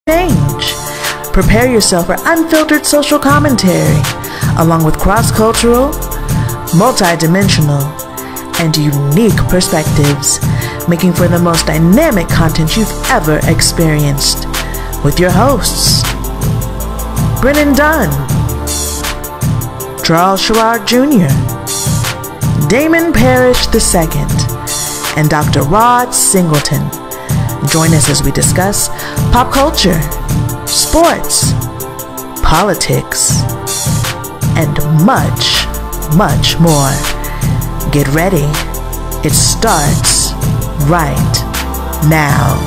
change. Prepare yourself for unfiltered social commentary, along with cross-cultural, multi-dimensional, and unique perspectives, making for the most dynamic content you've ever experienced. With your hosts, Brennan Dunn, Charles Sherrod Jr., Damon Parrish II, and Dr. Rod Singleton. Join us as we discuss pop culture, sports, politics, and much, much more. Get ready. It starts right now.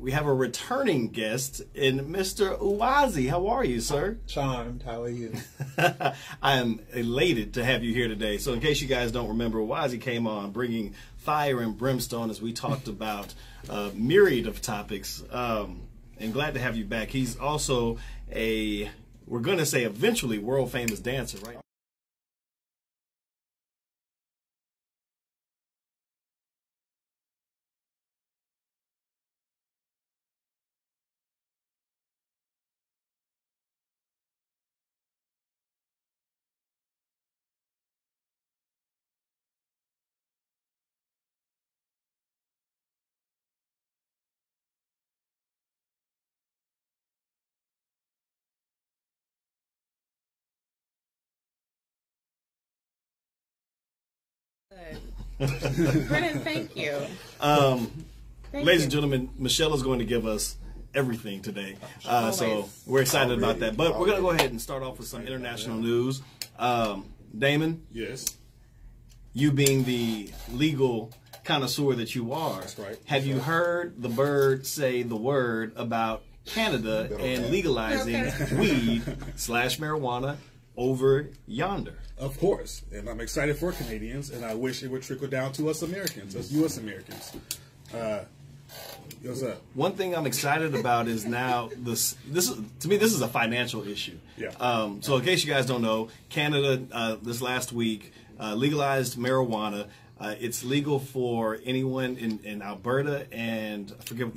We have a returning guest in Mr. Uwazi. How are you, sir? Charmed. How are you? I am elated to have you here today. So in case you guys don't remember, Uwazi came on bringing fire and brimstone as we talked about a myriad of topics. And glad to have you back. He's also we're going to say eventually world famous dancer, right? Brennan, thank you. Ladies and gentlemen, Michelle is going to give us everything today. So we're excited about that. But we're going to go ahead and start off with some international news. Damon? Yes. You being the legal connoisseur that you are, That's right. Have you heard the bird say the word about Canada and legalizing weed/marijuana over yonder? Of course. And I'm excited for Canadians, and I wish it would trickle down to us Americans, us U.S. Americans. What's up? One thing I'm excited about is now to me this is a financial issue. Yeah. So in case you guys don't know, Canada this last week legalized marijuana. It's legal for anyone in Alberta and I forget what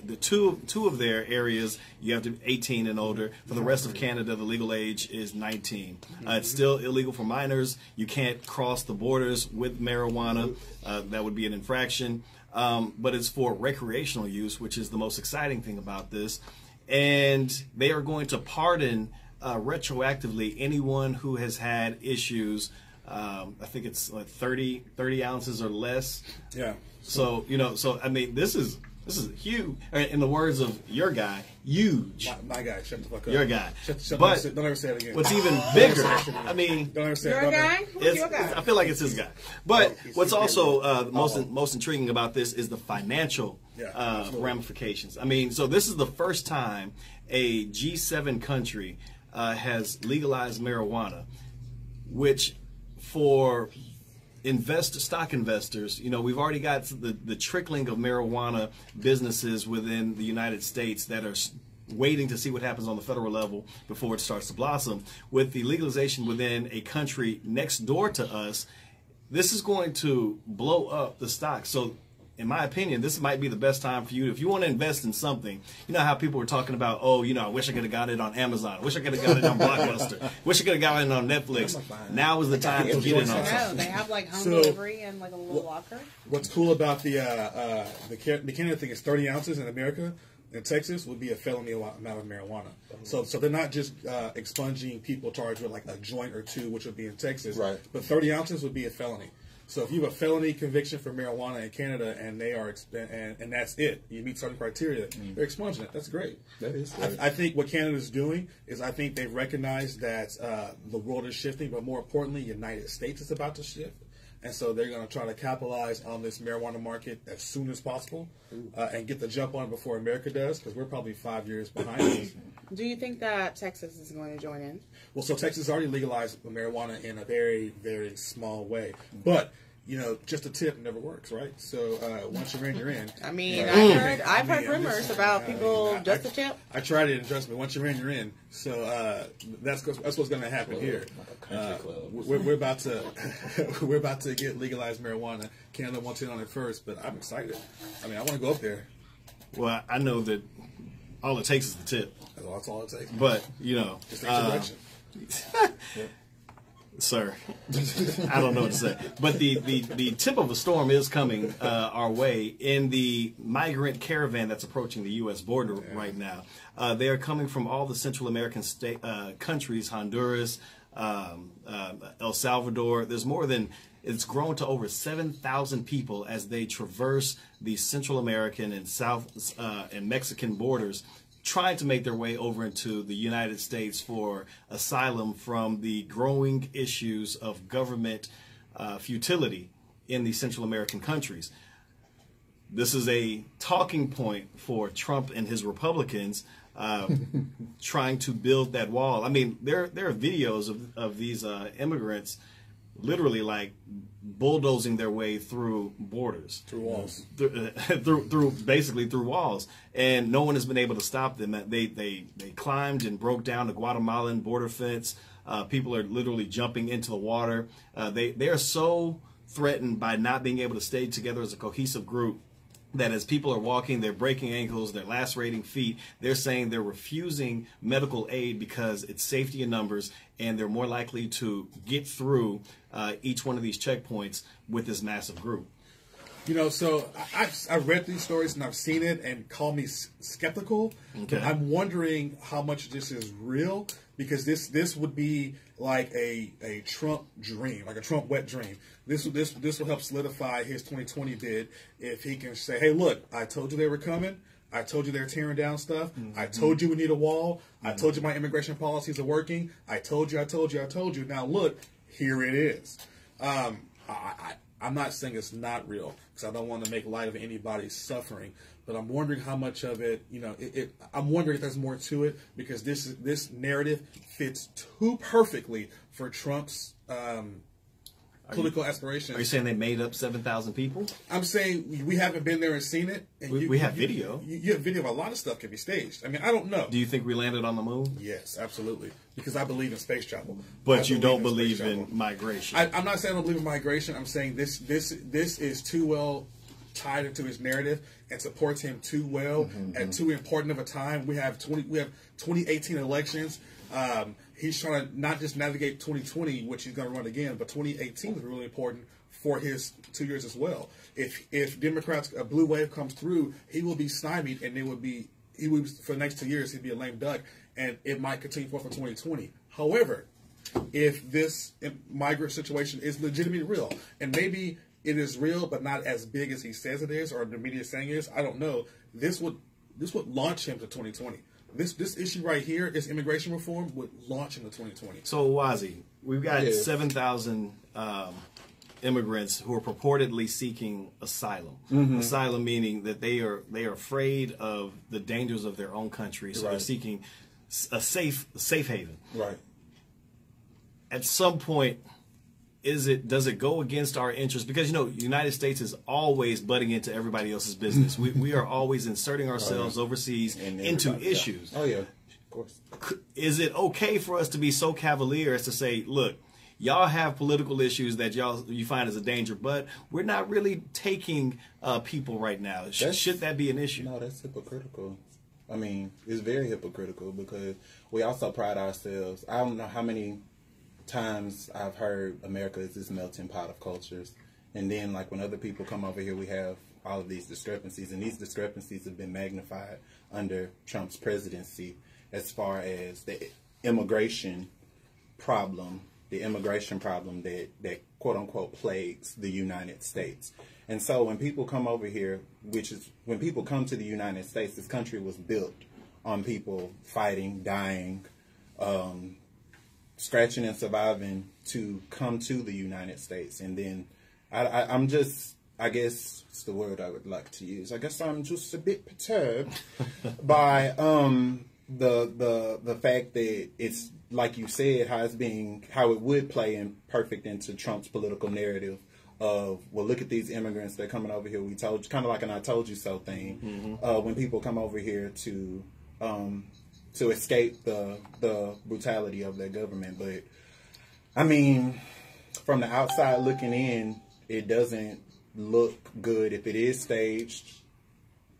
the two of their areas. You have to be 18 and older. For the rest of Canada, the legal age is 19. It's still illegal for minors. You can't cross the borders with marijuana. That would be an infraction. But it's for recreational use, which is the most exciting thing about this. And they are going to pardon retroactively anyone who has had issues. I think it's like 30 ounces or less. Yeah. So I mean, this is huge. In the words of your guy, huge. My guy, shut the fuck up. Your guy. But don't ever say it again. What's even bigger? I mean, don't ever say Your it. guy? Who's your guy? I feel like it's his guy. But what's also most intriguing about this is the financial ramifications. I mean, so this is the first time a G7 country has legalized marijuana, which for stock investors, we've already got the trickling of marijuana businesses within the United States that are waiting to see what happens on the federal level before it starts to blossom. With the legalization within a country next door to us, this is going to blow up the stock. So in my opinion, this might be the best time for you. If you want to invest in something, you know how people were talking about, I wish I could have got it on Amazon. I wish I could have got it on Blockbuster. Wish I could have got it on Netflix. Now is the time to get in on No, something. they have like home delivery and like a little locker. What's cool about the Canada thing is 30 ounces in America. In Texas would be a felony amount of marijuana. So they're not just expunging people charged with like a joint or two, which would be in Texas. Right. But 30 ounces would be a felony. So if you have a felony conviction for marijuana in Canada and they are and that's it, you meet certain criteria, they're expunging it. That's great. That is great. I think what Canada's doing is I think they've recognized that the world is shifting, but more importantly, the United States is about to shift. And so they're going to try to capitalize on this marijuana market as soon as possible and get the jump on it before America does, because we're probably 5 years behind us. Do you think that Texas is going to join in? Well, so Texas already legalized marijuana in a very, very small way. But just a tip never works, right? So once you're in, you're in. I mean, Right? I've heard rumors about people just a tip. I tried it, and trust me, once you're in, you're in. So that's what's going to happen here. We're about to we're about to get legalized marijuana. Canada wants in on it first, but I'm excited. I mean, I want to go up there. Well, I know that all it takes is the tip. That's all it takes. But just direction. Sir, I don't know what to say. But the tip of a storm is coming our way in the migrant caravan that's approaching the U.S. border right now. They are coming from all the Central American countries, Honduras, El Salvador. There's more than, it's grown to over 7,000 people as they traverse the Central American and South and Mexican borders, trying to make their way over into the United States for asylum from the growing issues of government futility in the Central American countries. This is a talking point for Trump and his Republicans trying to build that wall. I mean, there are videos of these immigrants literally like bulldozing their way through borders, through walls, basically through walls, and no one has been able to stop them. They climbed and broke down the Guatemalan border fence. People are literally jumping into the water. They are so threatened by not being able to stay together as a cohesive group that as people are walking, they're breaking ankles, they're lacerating feet. They're saying they're refusing medical aid because it's safety in numbers, and they're more likely to get through each one of these checkpoints with this massive group. So I've read these stories and I've seen it, and call me skeptical. Okay. But I'm wondering how much this is real, because this would be like a Trump dream, like a Trump wet dream. This will help solidify his 2020 bid if he can say, hey, look, I told you they were coming. I told you they're tearing down stuff. Mm-hmm. I told you we need a wall. Mm-hmm. I told you my immigration policies are working. I told you. Now look, here it is. I'm not saying it's not real, because I don't want to make light of anybody's suffering, but I'm wondering how much of it, I'm wondering if there's more to it, because this narrative fits too perfectly for Trump's political aspirations. Are you saying they made up 7,000 people? I'm saying we haven't been there and seen it. And we have video. You have video of a lot of stuff can be staged. I mean, I don't know. Do you think we landed on the moon? Yes, absolutely. Because I believe in space travel. But you don't believe in migration. I'm not saying I don't believe in migration. I'm saying this is too well tied into his narrative and supports him too well at too important of a time. We have 2018 elections. He's trying to not just navigate 2020, which he's going to run again, but 2018 is really important for his 2 years as well. If Democrats, a blue wave comes through, he will be stymied, and he would for the next 2 years he'd be a lame duck, and it might continue forth for 2020. However, if this migrant situation is legitimately real, and maybe it is real but not as big as he says it is, or the media is saying it is, I don't know. This would launch him to 2020. This issue right here, this immigration reform, would launch into 2020. So, Wazi, we've got 7,000 immigrants who are purportedly seeking asylum. Asylum meaning that they are afraid of the dangers of their own country, so they're seeking a safe haven. Right. At some point, does it go against our interests? Because the United States is always butting into everybody else's business. we are always inserting ourselves overseas into issues. Oh yeah, of course. Is it okay for us to be so cavalier as to say, look, y'all have political issues that you find as a danger, but we're not really taking people right now? Should that be an issue? No, that's hypocritical. I mean, it's very hypocritical, because we also pride ourselves. I don't know how many times I've heard America is this melting pot of cultures, and then like when other people come over here, we have all of these discrepancies, and these discrepancies have been magnified under Trump's presidency as far as the immigration problem that quote unquote plagues the United States. And so when people come over here, when people come to the United States, this country was built on people fighting, dying, scratching and surviving to come to the United States. And then I'm just, I guess it's the word I would like to use, I guess I'm just a bit perturbed by the fact that it's, like you said, how it would play in perfect into Trump's political narrative of, well, look at these immigrants, they're coming over here. We told you, kind of like an "I told you so" thing. When people come over here to escape the brutality of their government. But I mean, from the outside looking in, it doesn't look good. If it is staged,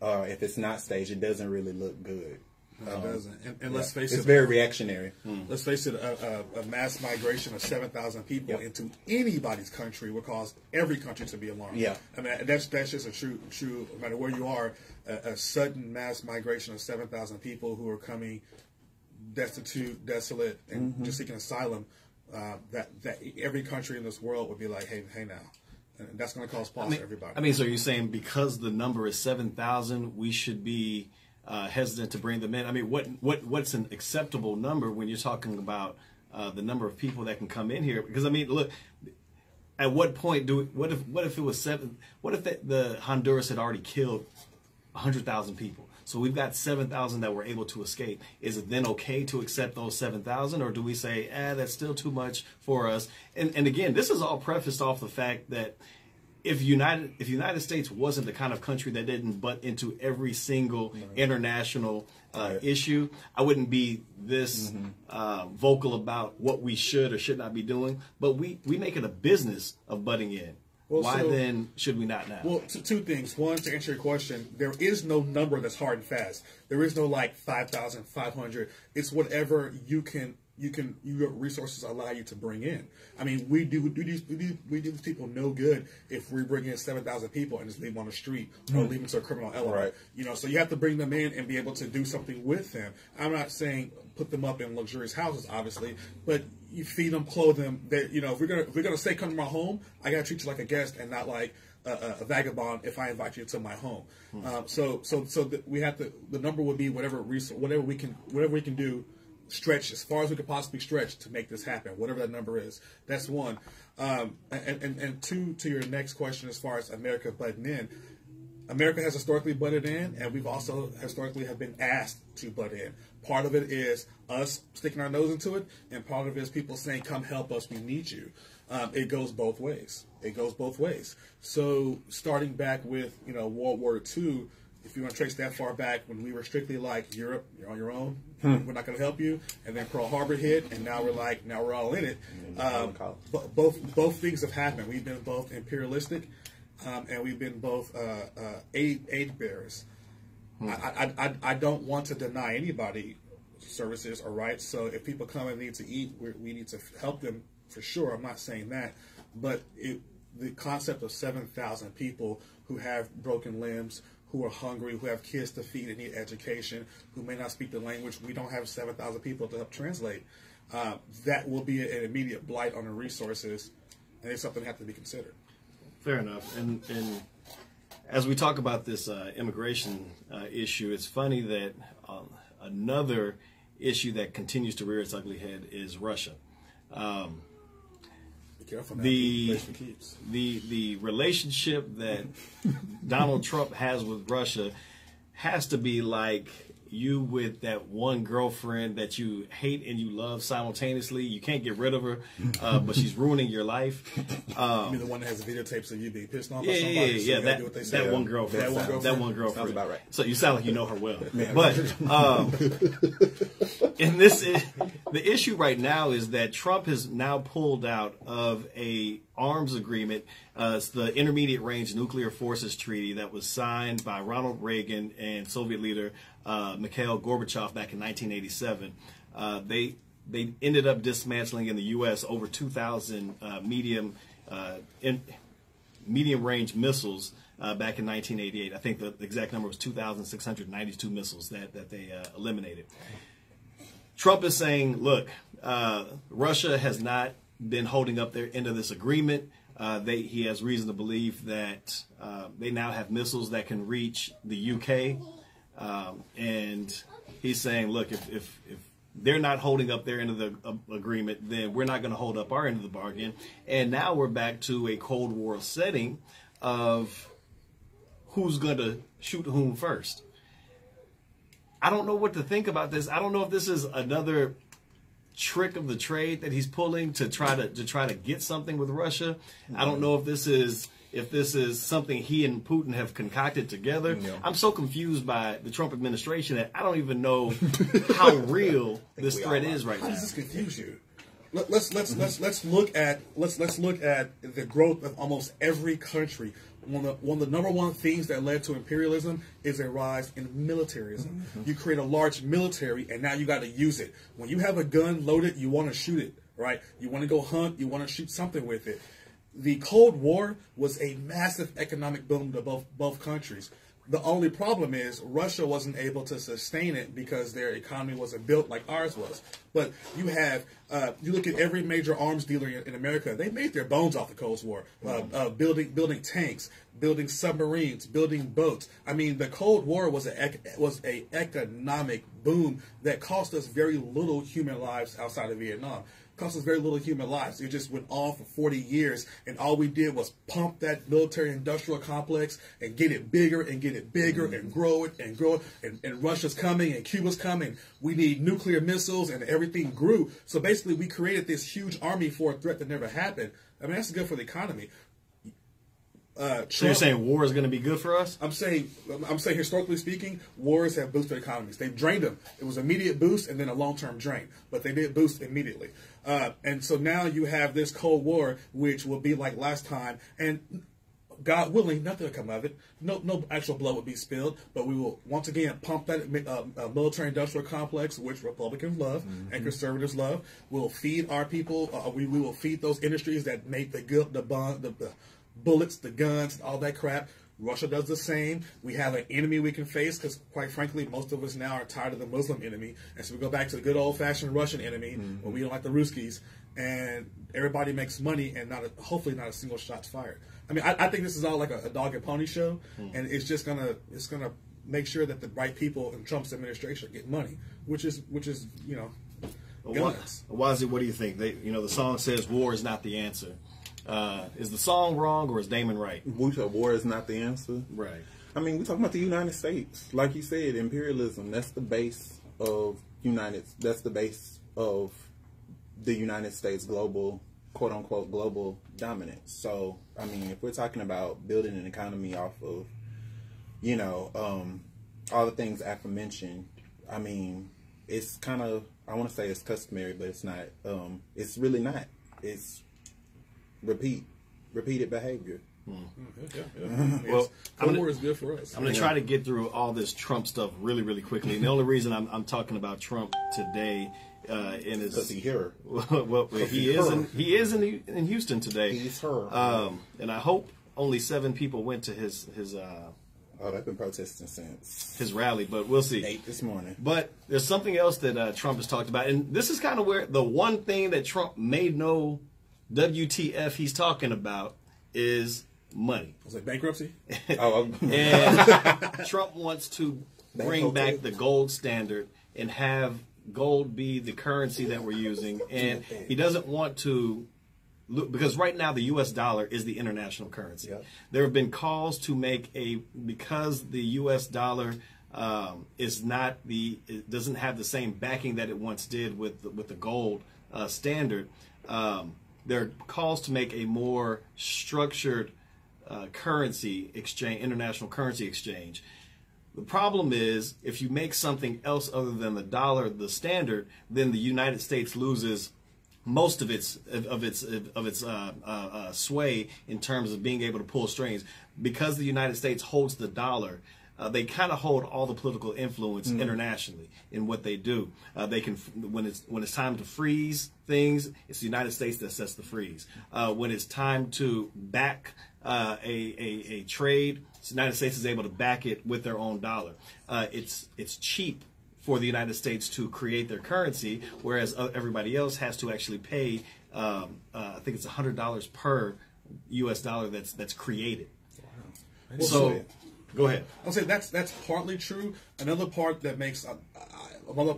if it's not staged, it doesn't really look good. No, it doesn't. And let's face it, it's very reactionary. Let's face it, a mass migration of 7,000 people into anybody's country would cause every country to be alarmed. Yeah. I mean, that's just a true, no matter where you are, a sudden mass migration of 7,000 people who are coming destitute, desolate, and just seeking asylum, that every country in this world would be like, hey now. And that's going to cause pause to everybody. I mean, so you're saying because the number is 7,000, we should be hesitant to bring them in? I mean, what's an acceptable number when you're talking about the number of people that can come in here? Because I mean, look, at what point what if it was seven? What if the Honduras had already killed 100,000 people? So we've got 7,000 that were able to escape. Is it then okay to accept those 7,000, or do we say, that's still too much for us? And again, this is all prefaced off the fact that if United States wasn't the kind of country that didn't butt into every single international issue, I wouldn't be this vocal about what we should or should not be doing. But we make it a business of butting in. Well, why then should we not now? Well, two things. One, to answer your question, there is no number that's hard and fast. There is no like 5,500. It's whatever your resources allow you to bring in. I mean, we do these people no good if we bring in 7,000 people and just leave them on the street or leave them to a criminal element. Right. You know, so you have to bring them in and be able to do something with them. I'm not saying put them up in luxurious houses, obviously, but you feed them, clothe them. You know, if we're gonna say come to my home, I gotta treat you like a guest and not like a vagabond if I invite you to my home. So we have to. The number would be whatever we can do. Stretch as far as we could possibly stretch to make this happen, whatever that number is. That's one. And two, to your next question, as far as America butting in, America has historically butted in, and we've also historically have been asked to butt in. Part of it is us sticking our nose into it, and part of it is people saying, "Come help us, we need you." It goes both ways. It goes both ways. So starting back with World War II. If you want to trace that far back, when we were strictly like, Europe, you're on your own, we're not going to help you, and then Pearl Harbor hit, and now we're like, now we're all in it. Both things have happened. We've been both imperialistic, and we've been both aid bearers. I don't want to deny anybody services or rights. So if people come and need to eat, we need to help them for sure. I'm not saying that, but the concept of 7,000 people who have broken limbs, who are hungry, who have kids to feed and need education, who may not speak the language. We don't have 7,000 people to help translate. That will be an immediate blight on the resources, and it's something that has to be considered. Fair enough. And as we talk about this immigration issue, it's funny that another issue that continues to rear its ugly head is Russia. The relationship that Donald Trump has with Russia has to be like you with that one girlfriend that you hate and you love simultaneously. You can't get rid of her, but she's ruining your life. You mean the one that has videotapes of you being pissed off by somebody? Yeah. That one girlfriend. That one girlfriend. Sounds about right. So you sound like you know her well. But in this, the issue right now is that Trump has now pulled out of a arms agreement. It's the Intermediate Range Nuclear Forces Treaty that was signed by Ronald Reagan and Soviet leader Mikhail Gorbachev back in 1987. They ended up dismantling in the U.S. over 2,000 medium range missiles back in 1988. I think the exact number was 2,692 missiles that they eliminated. Trump is saying, look, Russia has not been holding up their end of this agreement. He has reason to believe that they now have missiles that can reach the UK. And he's saying, look, if they're not holding up their end of the agreement, then we're not going to hold up our end of the bargain. And now we're back to a Cold War setting of who's going to shoot whom first. I don't know what to think about this. I don't know if this is another trick of the trade that he's pulling to try to get something with Russia. I don't know if this is something he and Putin have concocted together. Yeah. I'm so confused by the Trump administration that I don't even know how real this threat is right now. How does this confuse you? Let's look at the growth of almost every country. One of the number one things that led to imperialism is a rise in militarism. You create a large military, and now you got to use it. When you have a gun loaded, you want to shoot it, right? You want to go hunt, you want to shoot something with it. The Cold War was a massive economic boom to both countries. The only problem is Russia wasn't able to sustain it because their economy wasn't built like ours was. But you have, you look at every major arms dealer in America, they made their bones off the Cold War, building tanks, building submarines, building boats. I mean, the Cold War was a economic boom that cost us very little human lives outside of Vietnam. Cost us very little human lives. It just went on for 40 years, and all we did was pump that military-industrial complex and get it bigger and get it bigger and grow it and grow it. And Russia's coming and Cuba's coming. We need nuclear missiles, and everything grew. So basically, we created this huge army for a threat that never happened. I mean, that's good for the economy. So you're saying war is going to be good for us? I'm saying historically speaking, wars have boosted economies. They've drained them. It was an immediate boost and then a long-term drain, but they did boost immediately. And so now you have this Cold War, which will be like last time, and God willing, nothing will come of it. No actual blood will be spilled, but we will once again pump that military-industrial complex, which Republicans love and conservatives love. We'll feed our people. We will feed those industries that make the bullets, the guns, and all that crap. Russia does the same. We have an enemy we can face because, quite frankly, most of us now are tired of the Muslim enemy. And so we go back to the good old-fashioned Russian enemy when we don't like the Ruskies. And everybody makes money and hopefully not a single shot's fired. I mean, I think this is all like a dog and pony show. And it's just going to make sure that the right people in Trump's administration get money, which is you know, guns. Wazi, what do you think? The song says war is not the answer. Is the song wrong or is Damon right? We said war is not the answer. Right. I mean, we're talking about the United States. Like you said, imperialism, that's the base of the United States global, quote unquote, global dominance. So, I mean, if we're talking about building an economy off of, all the things aforementioned, I mean, it's kind of, I want to say it's customary, but it's not. It's really not. It's repeated behavior. Well, war is good for us. I'm going to try to get through all this Trump stuff really, really quickly. And the only reason I'm talking about Trump today in his because he's here. Well, he is in Houston today. He's her. And I hope only 7 people went to his Oh, they've been protesting since his rally, but we'll see. 8 this morning. But there's something else that Trump has talked about, and this is kind of where the one thing that Trump made no WTF he's talking about is money. Was it bankruptcy? And Trump wants to bring back the gold standard and have gold be the currency that we're using, and he doesn't want to. Because right now the U.S. dollar is the international currency. Yep. There have been calls to make because the U.S. dollar it doesn't have the same backing that it once did with the gold standard. There are calls to make a more structured currency exchange, international currency exchange. The problem is if you make something else other than the dollar the standard, then the United States loses most of its sway in terms of being able to pull strings. Because the United States holds the dollar, they kind of hold all the political influence internationally in what they do. They can, when it's time to freeze things, it's the United States that sets the freeze. When it's time to back a trade, the United States is able to back it with their own dollar. It's cheap for the United States to create their currency, whereas everybody else has to actually pay. I think it's $100 per U.S. dollar that's created. Wow. So, go ahead. I'll say that's partly true. Another part that makes another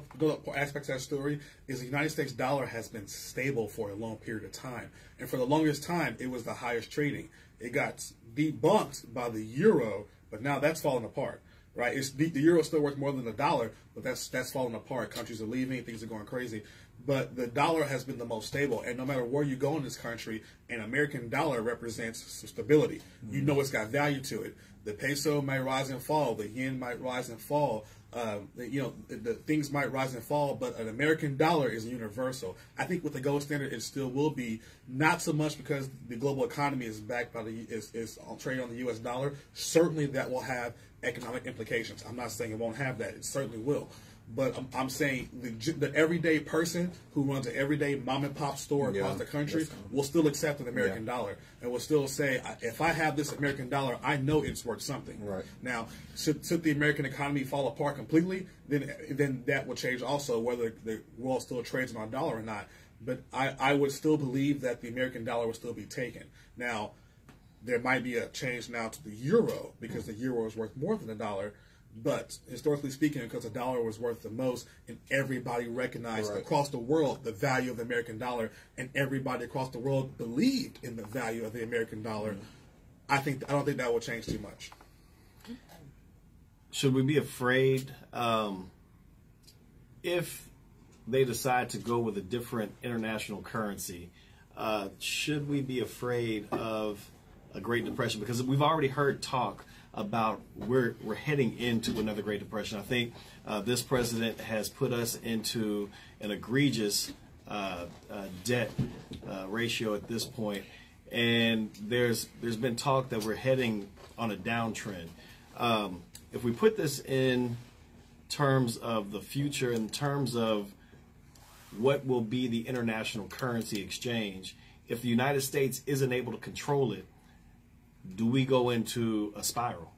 aspect of that story is the United States dollar has been stable for a long period of time, and for the longest time, it was the highest trading. It got debunked by the euro, but now that's fallen apart. Right, the euro is still worth more than the dollar, but that's falling apart. Countries are leaving, things are going crazy. But the dollar has been the most stable, and no matter where you go in this country, an American dollar represents some stability. You know it's got value to it. The peso might rise and fall. The yen might rise and fall. The things might rise and fall, but an American dollar is universal. I think with the gold standard, it still will be, not so much because the global economy is backed by is on trade on the U.S. dollar. Certainly, that will have economic implications. I'm not saying it won't have that. It certainly will. But I'm saying the everyday person who runs an everyday mom and pop store across the country will still accept an American dollar and will still say, if I have this American dollar, I know it's worth something. Right. Now, should the American economy fall apart completely, then that will change also, whether the world still trades on our dollar or not. But I would still believe that the American dollar will still be taken. Now, there might be a change now to the euro because the euro is worth more than a dollar. But historically speaking, because the dollar was worth the most, and everybody recognized across the world the value of the American dollar, and everybody across the world believed in the value of the American dollar, I don't think that will change too much. Should we be afraid if they decide to go with a different international currency? Should we be afraid of a Great Depression? Because we've already heard talk about we're heading into another Great Depression. I think this president has put us into an egregious debt ratio at this point, and there's been talk that we're heading on a downtrend. If we put this in terms of the future, in terms of what will be the international currency exchange, if the United States isn't able to control it, do we go into a spiral?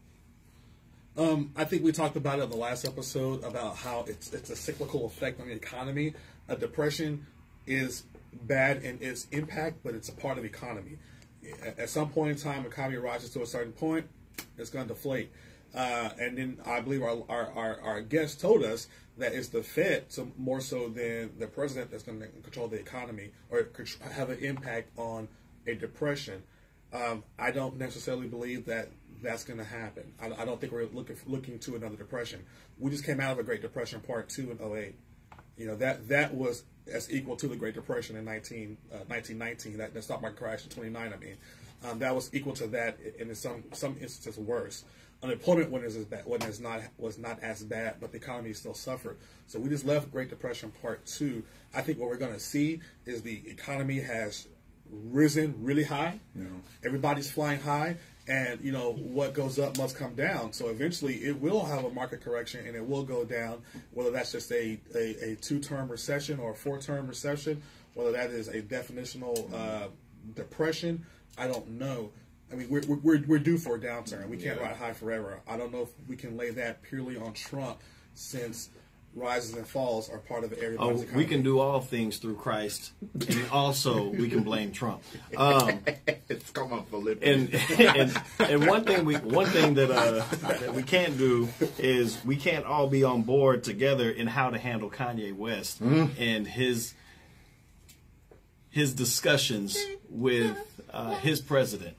I think we talked about it in the last episode about how it's a cyclical effect on the economy. A depression is bad in its impact, but it's a part of the economy. At some point in time, the economy rises to a certain point, it's going to deflate. And then I believe our guest told us that it's the Fed, more so than the president, that's going to control the economy or have an impact on a depression. I don't necessarily believe that that's going to happen. I don't think we're looking to another depression. We just came out of a Great Depression Part 2 in 2008. You know, that was as equal to the Great Depression in 1919. The stock market crash in 29. I mean, that was equal to that, and in some instances worse. Unemployment was not as bad, but the economy still suffered. So we just left Great Depression Part 2. I think what we're going to see is the economy has risen really high. Yeah. Everybody's flying high, and what goes up must come down. So eventually it will have a market correction and it will go down, whether that's just a 2-term recession or a 4-term recession, whether that is a definitional depression, I don't know. I mean, we're due for a downturn. We can't ride high forever. I don't know if we can lay that purely on Trump, since rises and falls are part of everybody's economy. We can do all things through Christ, and also we can blame Trump. It's come up for and one thing that we can't do is we can't all be on board together in how to handle Kanye West and his discussions with his president.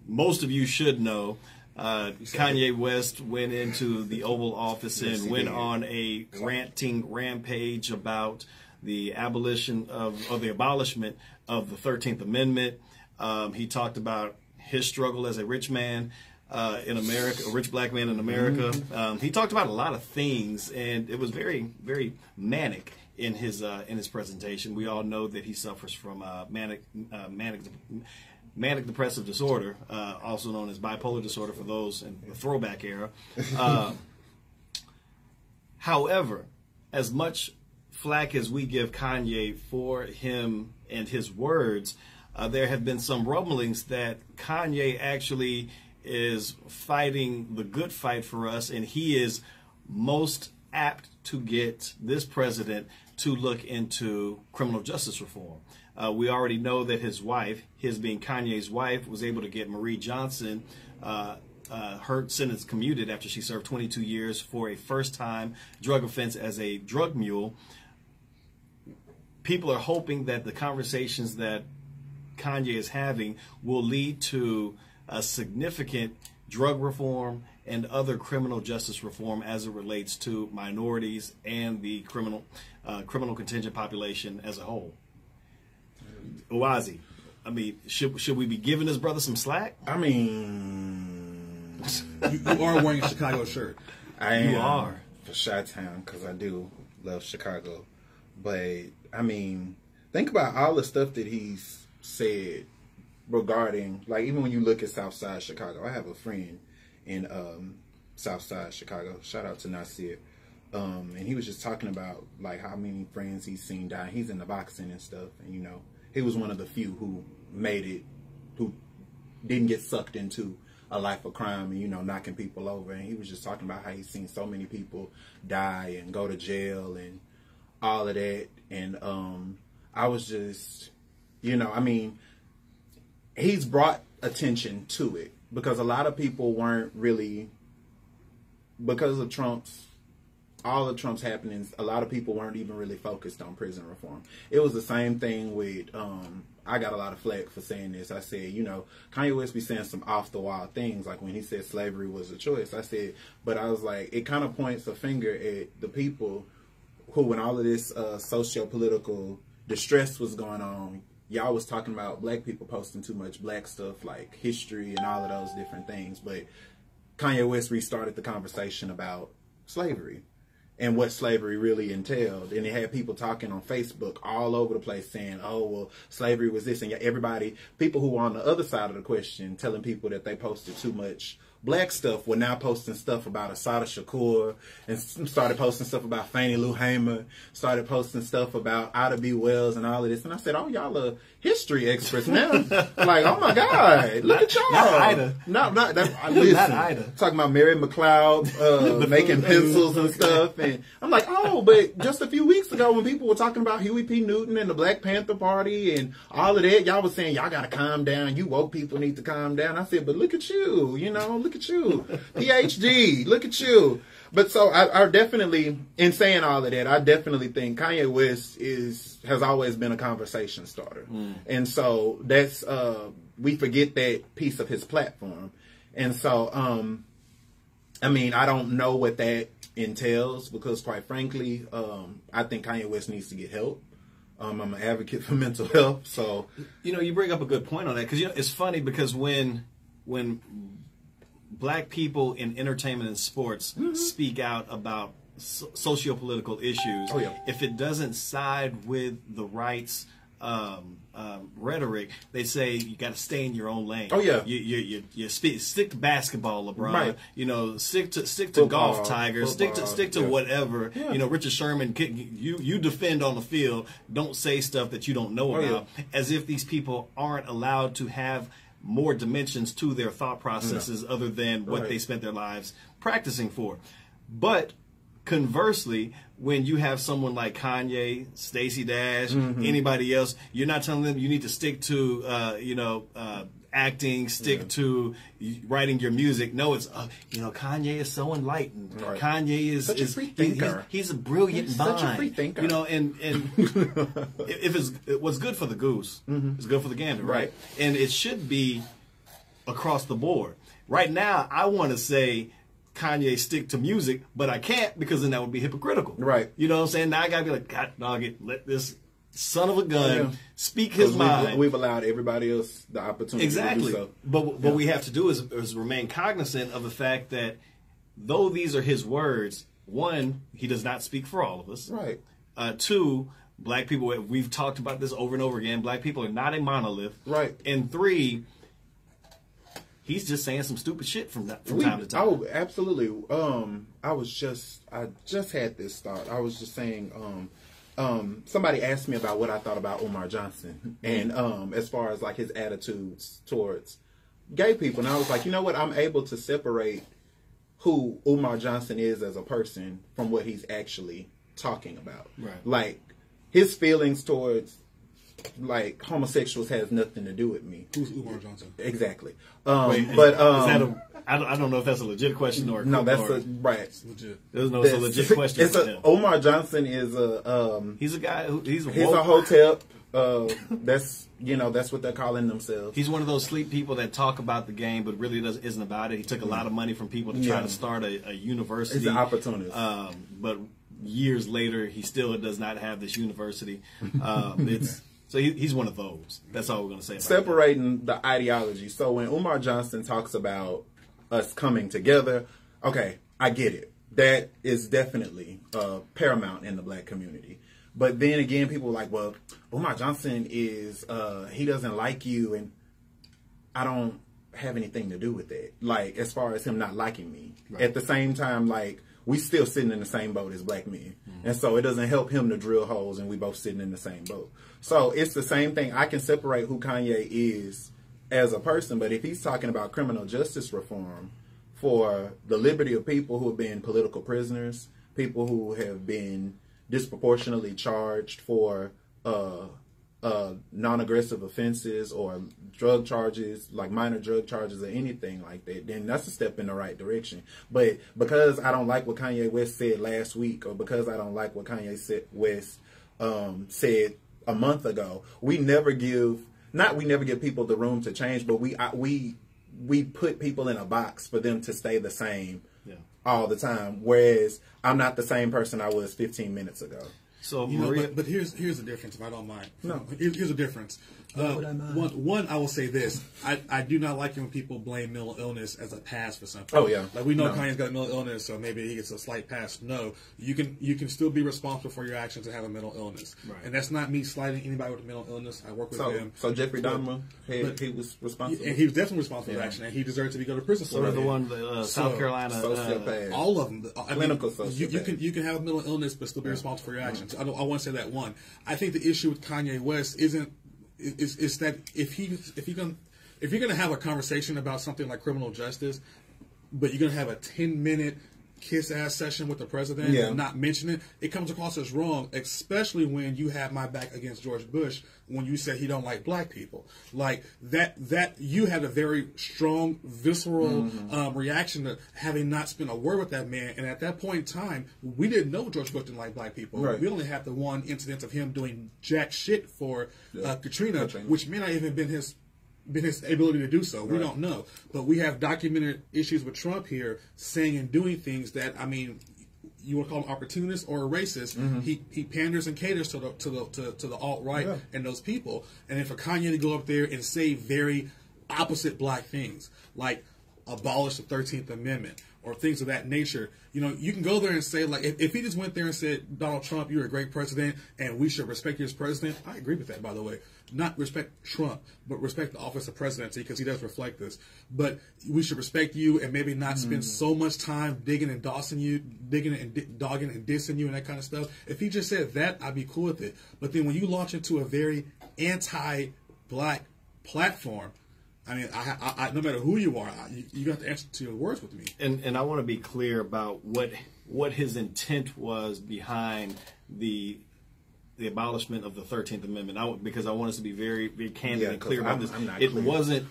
Most of you should know. Kanye West went into the Oval Office and went on a ranting rampage about the abolishment of the 13th Amendment. He talked about his struggle as a rich man in America, a rich black man in America. He talked about a lot of things, and it was very, very manic in his presentation. We all know that he suffers from manic depressive disorder, also known as bipolar disorder for those in the throwback era. However, as much flack as we give Kanye for him and his words, there have been some rumblings that Kanye actually is fighting the good fight for us, and he is most apt to get this president to look into criminal justice reform. We already know that his wife, his being Kanye's wife, was able to get Marie Johnson her sentence commuted after she served 22 years for a first-time drug offense as a drug mule. People are hoping that the conversations that Kanye is having will lead to a significant drug reform and other criminal justice reform as it relates to minorities and the criminal contingent population as a whole. Uwazi, I mean, should we be giving this brother some slack? I mean, you are wearing a Chicago shirt. I am. You are. For Chi-Town, because I do love Chicago. But, I mean, think about all the stuff that he's said regarding, like, even when you look at Southside Chicago. I have a friend in Southside Chicago. Shout out to Nasir. And he was just talking about, like, how many friends he's seen die. He's in the boxing and stuff. And, you know, he was one of the few who made it, who didn't get sucked into a life of crime and, you know, knocking people over. And he was just talking about how he's seen so many people die and go to jail and all of that. And I was just, you know, I mean, he's brought attention to it because a lot of people weren't really, because of all of Trump's happenings, a lot of people weren't even really focused on prison reform. It was the same thing with, I got a lot of flack for saying this. I said, you know, Kanye West be saying some off-the-wall things, like when he said slavery was a choice. I said, but I was like, it kind of points a finger at the people who, when all of this socio-political distress was going on, y'all was talking about black people posting too much black stuff, like history and all of those different things. But Kanye West restarted the conversation about slavery and what slavery really entailed. And it had people talking on Facebook all over the place saying, oh, well, slavery was this. And everybody, people who were on the other side of the question, telling people that they posted too much black stuff, were now posting stuff about Assata Shakur and started posting stuff about Fannie Lou Hamer, started posting stuff about Ida B. Wells and all of this. And I said, oh, y'all are history experts now. Like, oh my God, look at y'all. Not Ida. Not listen, not Ida. Talking about Mary McLeod making pencils and stuff. And I'm like, oh, but just a few weeks ago when people were talking about Huey P. Newton and the Black Panther Party and all of that, y'all was saying, y'all got to calm down. You woke people need to calm down. I said, but look at you, you know, look at you. PhD, look at you. But so I definitely, in saying all of that, I definitely think Kanye West has always been a conversation starter. And so that's, we forget that piece of his platform. And so, I mean, I don't know what that entails because quite frankly, I think Kanye West needs to get help. I'm an advocate for mental health. So, you know, you bring up a good point on that because, you know, it's funny because when black people in entertainment and sports speak out about socio-political issues, if it doesn't side with the right's rhetoric, they say you got to stay in your own lane. You stick to basketball, LeBron. Right. You know, stick to football, golf, Tiger. Football, stick to whatever. Yeah. You know, Richard Sherman. You defend on the field. Don't say stuff that you don't know about, as if these people aren't allowed to have more dimensions to their thought processes other than what they spent their lives practicing for. But conversely, when you have someone like Kanye, Stacey Dash, anybody else, you're not telling them you need to stick to, acting, stick to writing your music. No, it's, Kanye is so enlightened. Right. Kanye is such a free thinker. He's a brilliant mind. Such a free thinker. You know, and if it's what's good for the goose, it's good for the gander, right? And it should be across the board. Right now, I want to say Kanye stick to music, but I can't because then that would be hypocritical. Right. You know what I'm saying? Now I gotta be like, God dog it, let this son of a gun speak his mind. We've allowed everybody else the opportunity to do so. But what we have to do is remain cognizant of the fact that though these are his words, one, he does not speak for all of us. Right. Two, black people, we've talked about this over and over again, black people are not a monolith. Right. And three, he's just saying some stupid shit from time to time. Oh, absolutely. I just had this thought. I was just saying, somebody asked me about what I thought about Umar Johnson and as far as like his attitudes towards gay people. And I was like, you know what? I'm able to separate who Umar Johnson is as a person from what he's actually talking about. Right. Like his feelings towards like homosexuals has nothing to do with me. Who's Umar Johnson? Exactly. Wait, is that I don't know if that's a legit question or no. That's right. It's legit. There's legit question. Omar Johnson is a he's a guy who he's a hotel. That's what they're calling themselves. He's one of those sleep people that talk about the game but really isn't about it. He took a lot of money from people to try to start a university. He's an opportunist. But years later, he still does not have this university. So he's one of those. That's all we're going to say about Separating the ideology. So when Umar Johnson talks about us coming together, okay, I get it. That is definitely paramount in the black community. But then again, people are like, well, Umar Johnson is, he doesn't like you, and I don't have anything to do with that. Like, as far as him not liking me. Right. At the same time, like, we still sitting in the same boat as black men. Mm-hmm. And so it doesn't help him to drill holes, and we both sitting in the same boat. So it's the same thing. I can separate who Kanye is as a person, but if he's talking about criminal justice reform for the liberty of people who have been political prisoners, people who have been disproportionately charged for non-aggressive offenses or drug charges, like minor drug charges or anything like that, then that's a step in the right direction. But because I don't like what Kanye West said last week, or because I don't like what Kanye West said a month ago, we never give people the room to change, but we put people in a box for them to stay the same all the time. Whereas I'm not the same person I was 15 minutes ago. So, Maria, but here's the difference, if I don't mind. No, here's the difference. One, I will say this: I do not like it when people blame mental illness as a pass for something. Oh yeah, like we know Kanye's got a mental illness, so maybe he gets a slight pass. No, you can still be responsible for your actions and have a mental illness, right. And that's not me slighting anybody with a mental illness. I work with him. So Jeffrey Dahmer, he was responsible, and he was definitely responsible for the action, and he deserved to be go to prison for it. So the one, South Carolina, all of them, clinical sociopath. You can have a mental illness but still be responsible for your actions. I want to say that one. I think the issue with Kanye West is that if you're gonna have a conversation about something like criminal justice, but you're gonna have a 10-minute kiss ass session with the president and not mention it, it comes across as wrong, especially when you have my back against George Bush when you said he don't like black people. Like that you had a very strong, visceral reaction to having not spent a word with that man. And at that point in time, we didn't know George Bush didn't like black people. Right. We only had the one incident of him doing jack shit for Katrina, which may not even been his ability to do so. We don't know. But we have documented issues with Trump here saying and doing things that, I mean, you would call him opportunist or a racist. He panders and caters to the alt-right and those people. And for Kanye to go up there and say very opposite black things, like abolish the 13th Amendment or things of that nature, you can go there and say, like, if he just went there and said, Donald Trump, you're a great president and we should respect you as president, I agree with that, by the way. Not respect Trump, but respect the office of presidency, because he does reflect this. But we should respect you and maybe not spend so much time digging and dogging and dissing you and that kind of stuff. If he just said that, I'd be cool with it. But then when you launch into a very anti-black platform, I mean, I no matter who you are, you got to answer to your words with me. And I want to be clear about what his intent was behind the abolishment of the 13th Amendment. Because I want us to be very, very candid and clear about this. It wasn't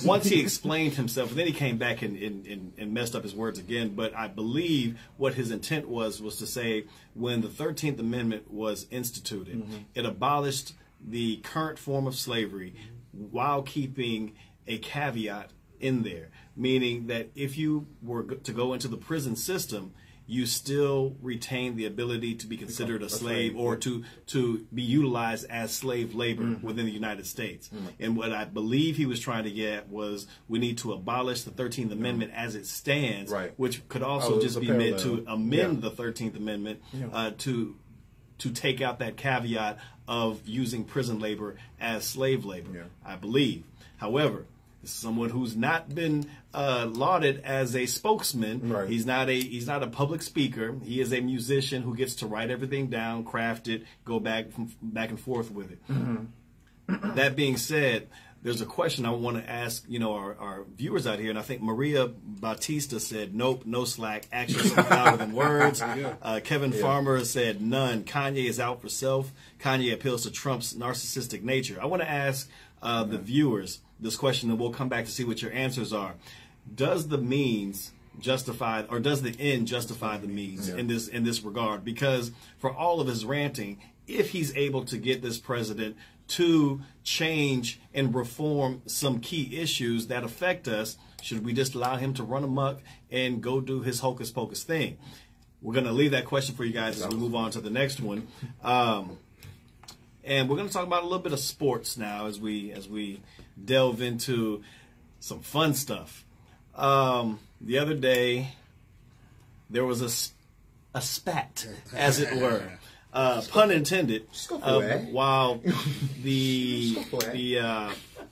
once he explained himself, and then he came back and messed up his words again. But I believe what his intent was to say when the 13th Amendment was instituted, it abolished the current form of slavery while keeping a caveat in there, meaning that if you were to go into the prison system, you still retain the ability to be considered a slave or to be utilized as slave labor within the United States. And what I believe he was trying to get was we need to abolish the 13th Amendment as it stands, which could also just be meant to amend the 13th Amendment to take out that caveat of using prison labor as slave labor, I believe. However, someone who's not been lauded as a spokesman. He's not a public speaker. He is a musician who gets to write everything down, craft it, go back and forth with it. That being said, there's a question I want to ask, our viewers out here, and I think Maria Bautista said, nope, no slack, actions speak louder than words. Kevin Farmer said, none. Kanye is out for self. Kanye appeals to Trump's narcissistic nature. I want to ask the viewers this question, and we'll come back to see what your answers are. Does the means justify, or does the end justify the means in this regard? Because for all of his ranting, if he's able to get this president to change and reform some key issues that affect us, should we just allow him to run amok and go do his hocus pocus thing? We're going to leave that question for you guys as we move on to the next one. And we're going to talk about a little bit of sports now as we delve into some fun stuff. The other day, there was a spat, as it were. Pun intended, while the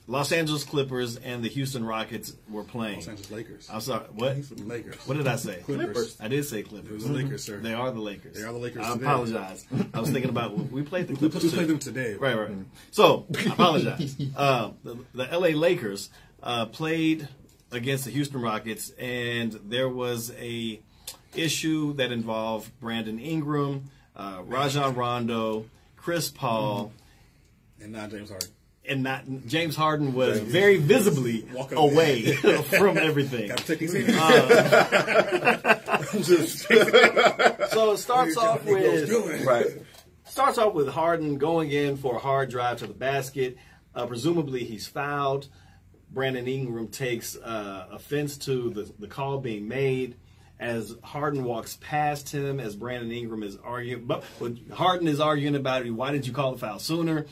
Los Angeles Clippers and the Houston Rockets were playing. Los Angeles Lakers. I'm sorry, what? Lakers. What did I say? Clippers. I did say Clippers. It was the Lakers, sir. They are the Lakers. They are the Lakers I today. apologize. I was thinking about, we played the Clippers We too. played them today. Right. So, I apologize. The LA Lakers played against the Houston Rockets, and there was a issue that involved Brandon Ingram, Rajon Rondo, Chris Paul, and not James Harden. And not James Harden was very visibly away from everything. Got to take his So it starts off with Harden going in for a hard drive to the basket. Presumably he's fouled. Brandon Ingram takes offense to the call being made. As Harden walks past him, as Brandon Ingram is arguing, but Harden is arguing about, why didn't you call the foul sooner?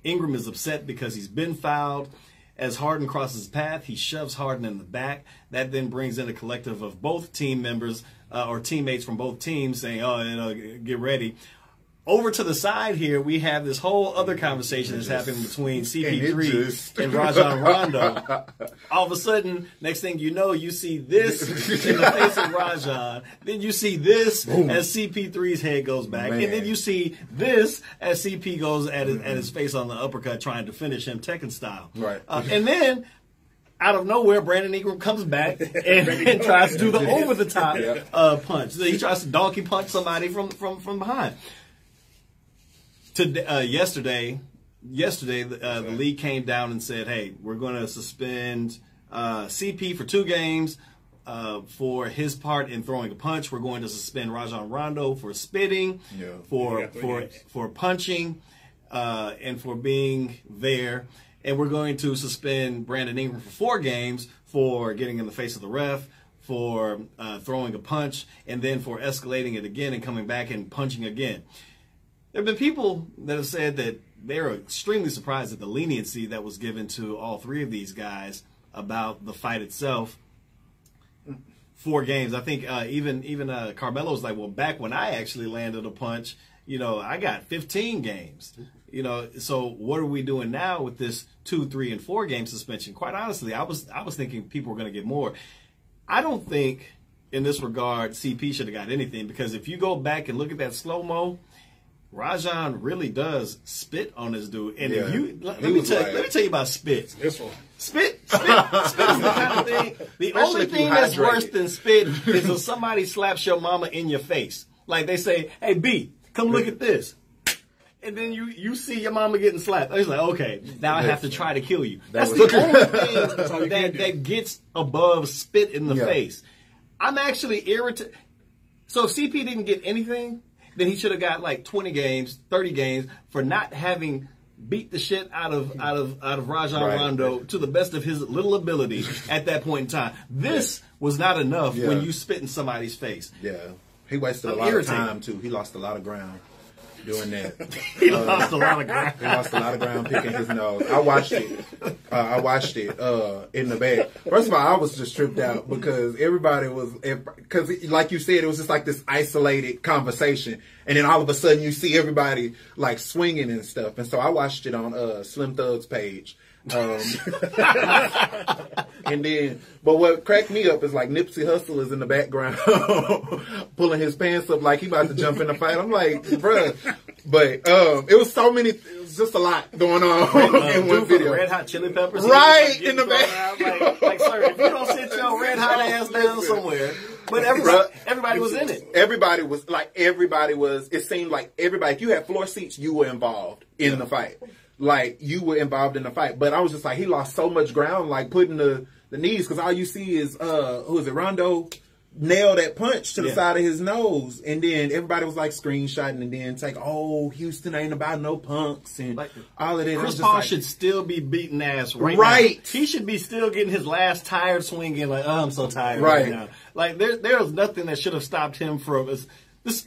Ingram is upset because he's been fouled. As Harden crosses his path, he shoves Harden in the back. That then brings in a collective of both team members or teammates from both teams saying, get ready. Over to the side here, we have this whole other conversation that's happening between CP3 and Rajon Rondo. All of a sudden, next thing you know, you see this in the face of Rajon. Then you see this as CP3's head goes back. And then you see this as CP goes at his face on the uppercut, trying to finish him Tekken style. Right. And then, out of nowhere, Brandon Ingram comes back and tries to do the over-the-top punch. So he tries to donkey punch somebody from behind. Yesterday, the league came down and said, hey, we're going to suspend CP for 2 games for his part in throwing a punch. We're going to suspend Rajon Rondo for spitting, for punching, and for being there. And we're going to suspend Brandon Ingram for 4 games for getting in the face of the ref, for throwing a punch, and then for escalating it again and coming back and punching again. There have been people that have said that they're extremely surprised at the leniency that was given to all 3 of these guys about the fight itself. 4 games. I think even Carmelo's like, well, back when I actually landed a punch, I got 15 games. So what are we doing now with this 2, 3, and 4 game suspension? Quite honestly, I was thinking people were going to get more. I don't think in this regard CP should have got anything, because if you go back and look at that slow-mo, Rajon really does spit on this dude. And if you let me tell you about spit. This one. Spit is the kind of thing. The only thing that's worse than spit is if somebody slaps your mama in your face. Like they say, hey B, come look at this. And then you see your mama getting slapped. It's like, okay, now I have to try to kill you. That's the only thing that gets above spit in the face. I'm actually irritated. So if CP didn't get anything, then he should have got like 20 games, 30 games for not having beat the shit out of Rajon Rondo to the best of his little ability at that point in time. This was not enough when you spit in somebody's face. Yeah. He wasted a lot of time, too. He lost a lot of ground doing that. He lost a lot of ground. He lost a lot of ground picking his nose. I watched it in the back. First of all, I was just tripped out because everybody was, because like you said, it was just like this isolated conversation. And then all of a sudden you see everybody like swinging and stuff. And so I watched it on Slim Thug's page. And then, but what cracked me up is like Nipsey Hussle is in the background pulling his pants up like he about to jump in the fight. I'm like, bruh. But it was so many, it was just a lot going on in one video. Red Hot Chili Peppers, right in the back. Like, sir, if you don't sit your red hot ass down somewhere. But everybody was in it. Everybody was. It seemed like everybody. If you had floor seats, you were involved in the fight. Like, you were involved in the fight. But I was just like, he lost so much ground, like, putting the knees, because all you see is, who is it, Rondo nail that punch to the side of his nose, and then everybody was like screenshotting and then take, oh, Houston ain't about no punks and all of that. Chris Paul should still be beating ass right now. He should be still getting his last tired swing in, like, oh, I'm so tired right now. Like there's nothing that should have stopped him from this.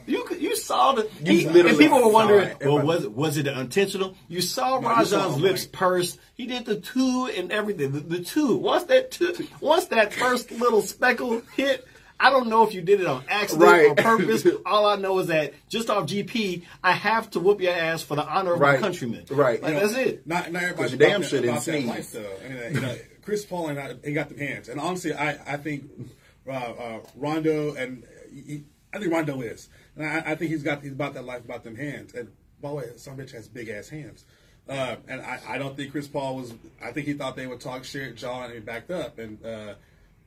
You saw that, and people were wondering, well, was it intentional? You saw Rajon's lips purse. He did the two and everything. The two. Once that first little speckle hit, I don't know if you did it on accident or purpose. All I know is that just off GP, I have to whoop your ass for the honor of my countrymen. Right. Like, that's it. Not everybody damn sure didn't see. Chris Paul he got the hands, and honestly, I think Rondo I think Rondo is, and I think he's about that life, about them hands. And by the way, some bitch has big ass hands. And I don't think Chris Paul was. I think he thought they would talk shit, jaw, and he backed up. And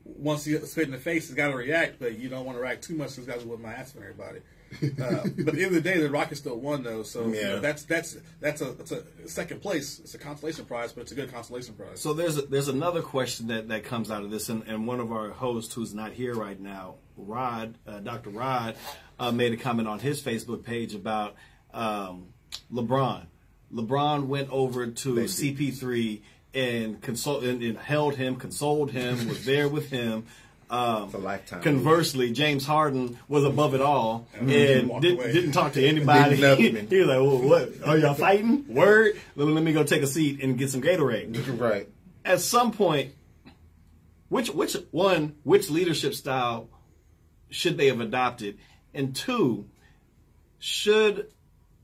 once he spit in the face, he's got to react, but you don't want to react too much. These guys will whip my ass for everybody. But at the end of the day, the Rockets still won, though. So that's a second place. It's a consolation prize, but it's a good consolation prize. So there's another question that comes out of this, and one of our hosts who's not here right now, Dr. Rod, made a comment on his Facebook page about LeBron. LeBron went over to CP3 and held him, consoled him, was there with him. It's a lifetime. Conversely, James Harden was above it all and didn't talk to anybody. He was like, well, what? Are y'all fighting? Word? Let me go take a seat and get some Gatorade. Right. At some point, which leadership style should they have adopted? And two, should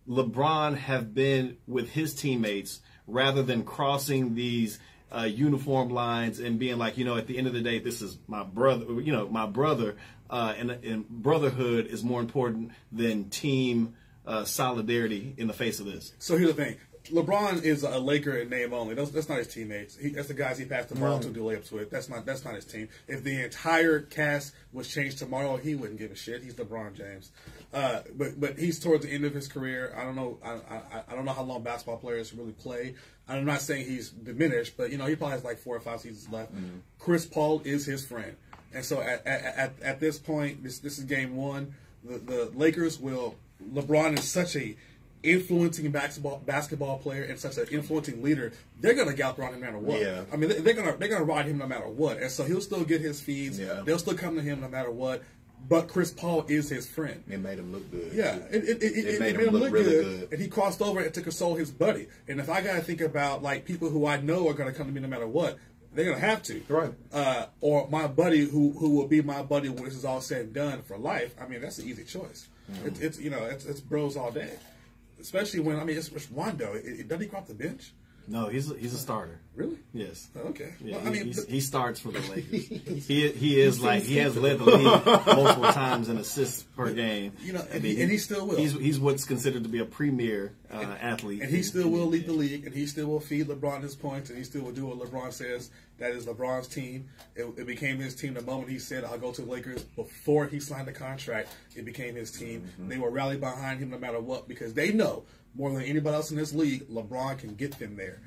LeBron have been with his teammates rather than crossing these uniform lines and being like, at the end of the day, this is my brother, my brother, and brotherhood is more important than team solidarity in the face of this. So here's the thing. LeBron is a Laker in name only. That's not his teammates. That's the guys he passed the ball to do layups with. That's not his team. If the entire cast was changed tomorrow, he wouldn't give a shit. He's LeBron James. But he's towards the end of his career. I don't know. I don't know how long basketball players really play. I'm not saying he's diminished, but he probably has like 4 or 5 seasons left. Mm-hmm. Chris Paul is his friend, and so at this point, this is game one. The Lakers will. LeBron is such a influencing basketball player and such an influencing leader. They're gonna gallop around him no matter what. Yeah. I mean, they're gonna ride him no matter what, and so he'll still get his feeds. Yeah. They'll still come to him no matter what. But Chris Paul is his friend. It made him look good. Yeah, it made him look really good. And he crossed over and to console his buddy. And if I got to think about like people who I know are going to come to me no matter what, they're going to have to. Right. Or my buddy who will be my buddy when this is all said and done for life. I mean, that's an easy choice. Mm. It's bros all day. Especially when, it's Rondo. Doesn't he come off the bench? No, he's a starter. Really? Yes. Okay. Yeah, well, he starts for the Lakers. he has led the league multiple times in assists per game. And he still will. He's what's considered to be a premier athlete. And he still will lead the league, and he still will feed LeBron his points, and he still will do what LeBron says. That is LeBron's team. It became his team the moment he said, I'll go to the Lakers. Before he signed the contract, it became his team. Mm-hmm. They will rally behind him no matter what because they know more than anybody else in this league, LeBron can get them there,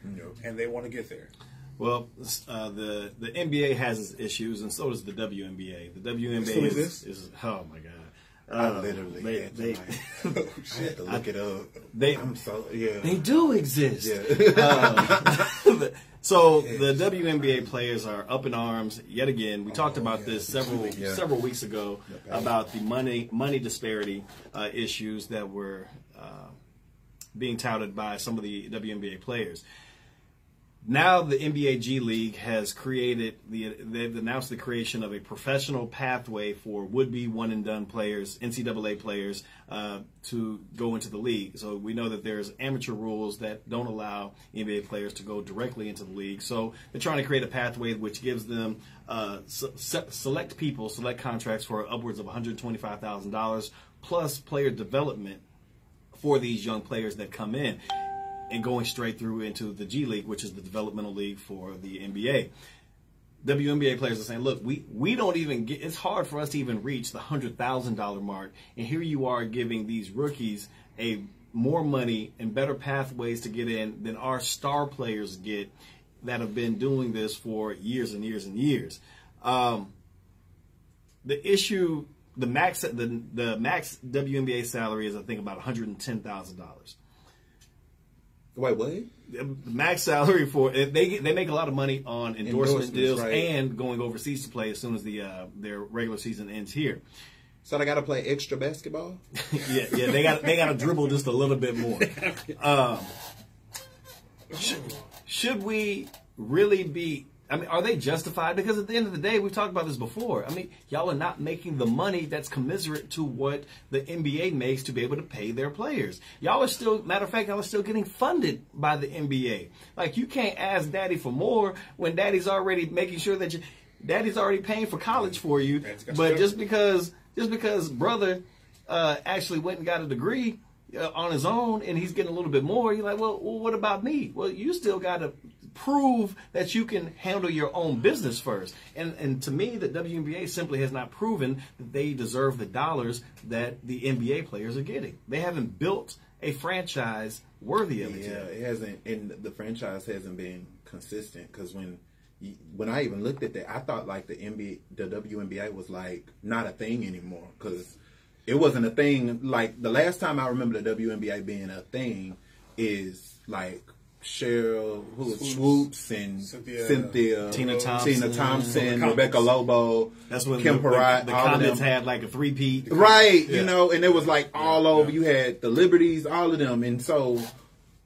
and they want to get there. Well, the NBA has its issues, and so does the WNBA. The WNBA is oh my god. I literally had to look it up. They do exist. Yeah. So the WNBA players are up in arms yet again. We talked about this several weeks ago about the money disparity issues that were being touted by some of the WNBA players. Now the NBA G League has they've announced the creation of a professional pathway for would-be one-and-done players, NCAA players, to go into the league. So we know that there's amateur rules that don't allow NBA players to go directly into the league. So they're trying to create a pathway which gives them select contracts for upwards of $125,000 plus player development for these young players that come in and going straight through into the G League, which is the developmental league for the NBA. WNBA players are saying, look, we don't even get, it's hard for us to even reach the $100,000 mark. And here you are giving these rookies more money and better pathways to get in than our star players get that have been doing this for years and years and years. issue, the max WNBA salary is, I think, about $110,000. Wait, what? The max salary for they make a lot of money on endorsement deals, right, and going overseas to play as soon as their regular season ends here. So they got to play extra basketball. yeah, they got to dribble just a little bit more. Should we really be? I mean, are they justified? Because at the end of the day, we've talked about this before. I mean, y'all are not making the money that's commensurate to what the NBA makes to be able to pay their players. Y'all are still, matter of fact, y'all are still getting funded by the NBA. Like, you can't ask daddy for more when daddy's already making sure that daddy's already paying for college for you. But just because brother actually went and got a degree on his own and he's getting a little bit more, you're like, well, what about me? Well, you still got to prove that you can handle your own business first. And to me, the WNBA simply has not proven that they deserve the dollars that the NBA players are getting. They haven't built a franchise worthy of it yet. Yeah, it hasn't, and the franchise hasn't been consistent, because when I even looked at that, I thought like the WNBA was like not a thing anymore, because it wasn't a thing. Like, the last time I remember the WNBA being a thing is like Cheryl, Swoops, and Cynthia, Tina Thompson, Rebecca Lobo, that's when Kim Peratt, the Comets had like a three-peat. Right, you know, and it was like all over. You had the Liberties, all of them, and so,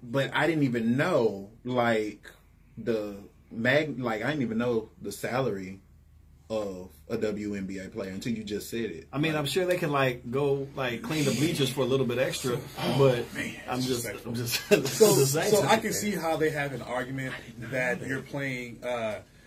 but I didn't even know like I didn't even know the salary of a WNBA player until you just said it. I mean, I'm sure they can go clean the bleachers for a little bit extra, but I'm just so I can see how they have an argument that you're playing.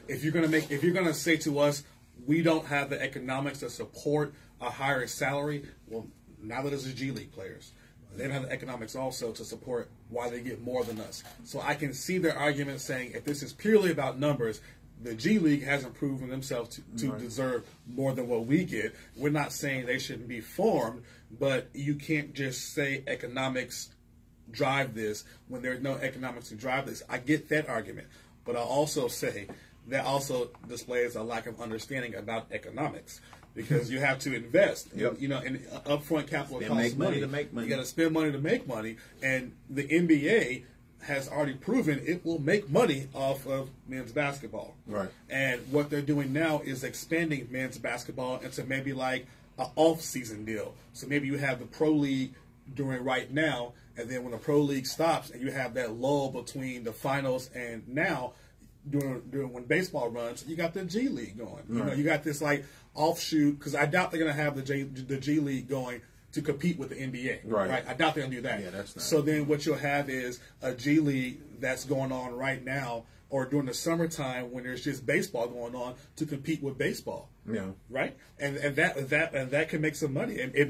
If you're gonna say to us, we don't have the economics to support a higher salary, well, now that it's the G League players, they don't have the economics also to support why they get more than us. So I can see their argument saying, if this is purely about numbers, the G League hasn't proven themselves to deserve more than what we get. We're not saying they shouldn't be formed, but you can't just say economics drive this when there's no economics to drive this. I get that argument, but I'll also say that also displays a lack of understanding about economics, because you have to invest. Yep. You know, and upfront capital costs money. To make money. You got to spend money to make money, and the NBA has already proven it will make money off of men's basketball. Right. And what they're doing now is expanding men's basketball into maybe like an off-season deal. So maybe you have the Pro League doing right now, and then when the Pro League stops and you have that lull between the finals and now, during when baseball runs, you got the G League going. You know, you got this like offshoot, because I doubt they're going to have the G League going to compete with the NBA. Right. I doubt they're going to do that. Yeah, that's not. So then what you'll have is a G League that's going on right now, or during the summertime when there's just baseball going on, to compete with baseball. Yeah. Right? And that can make some money. And it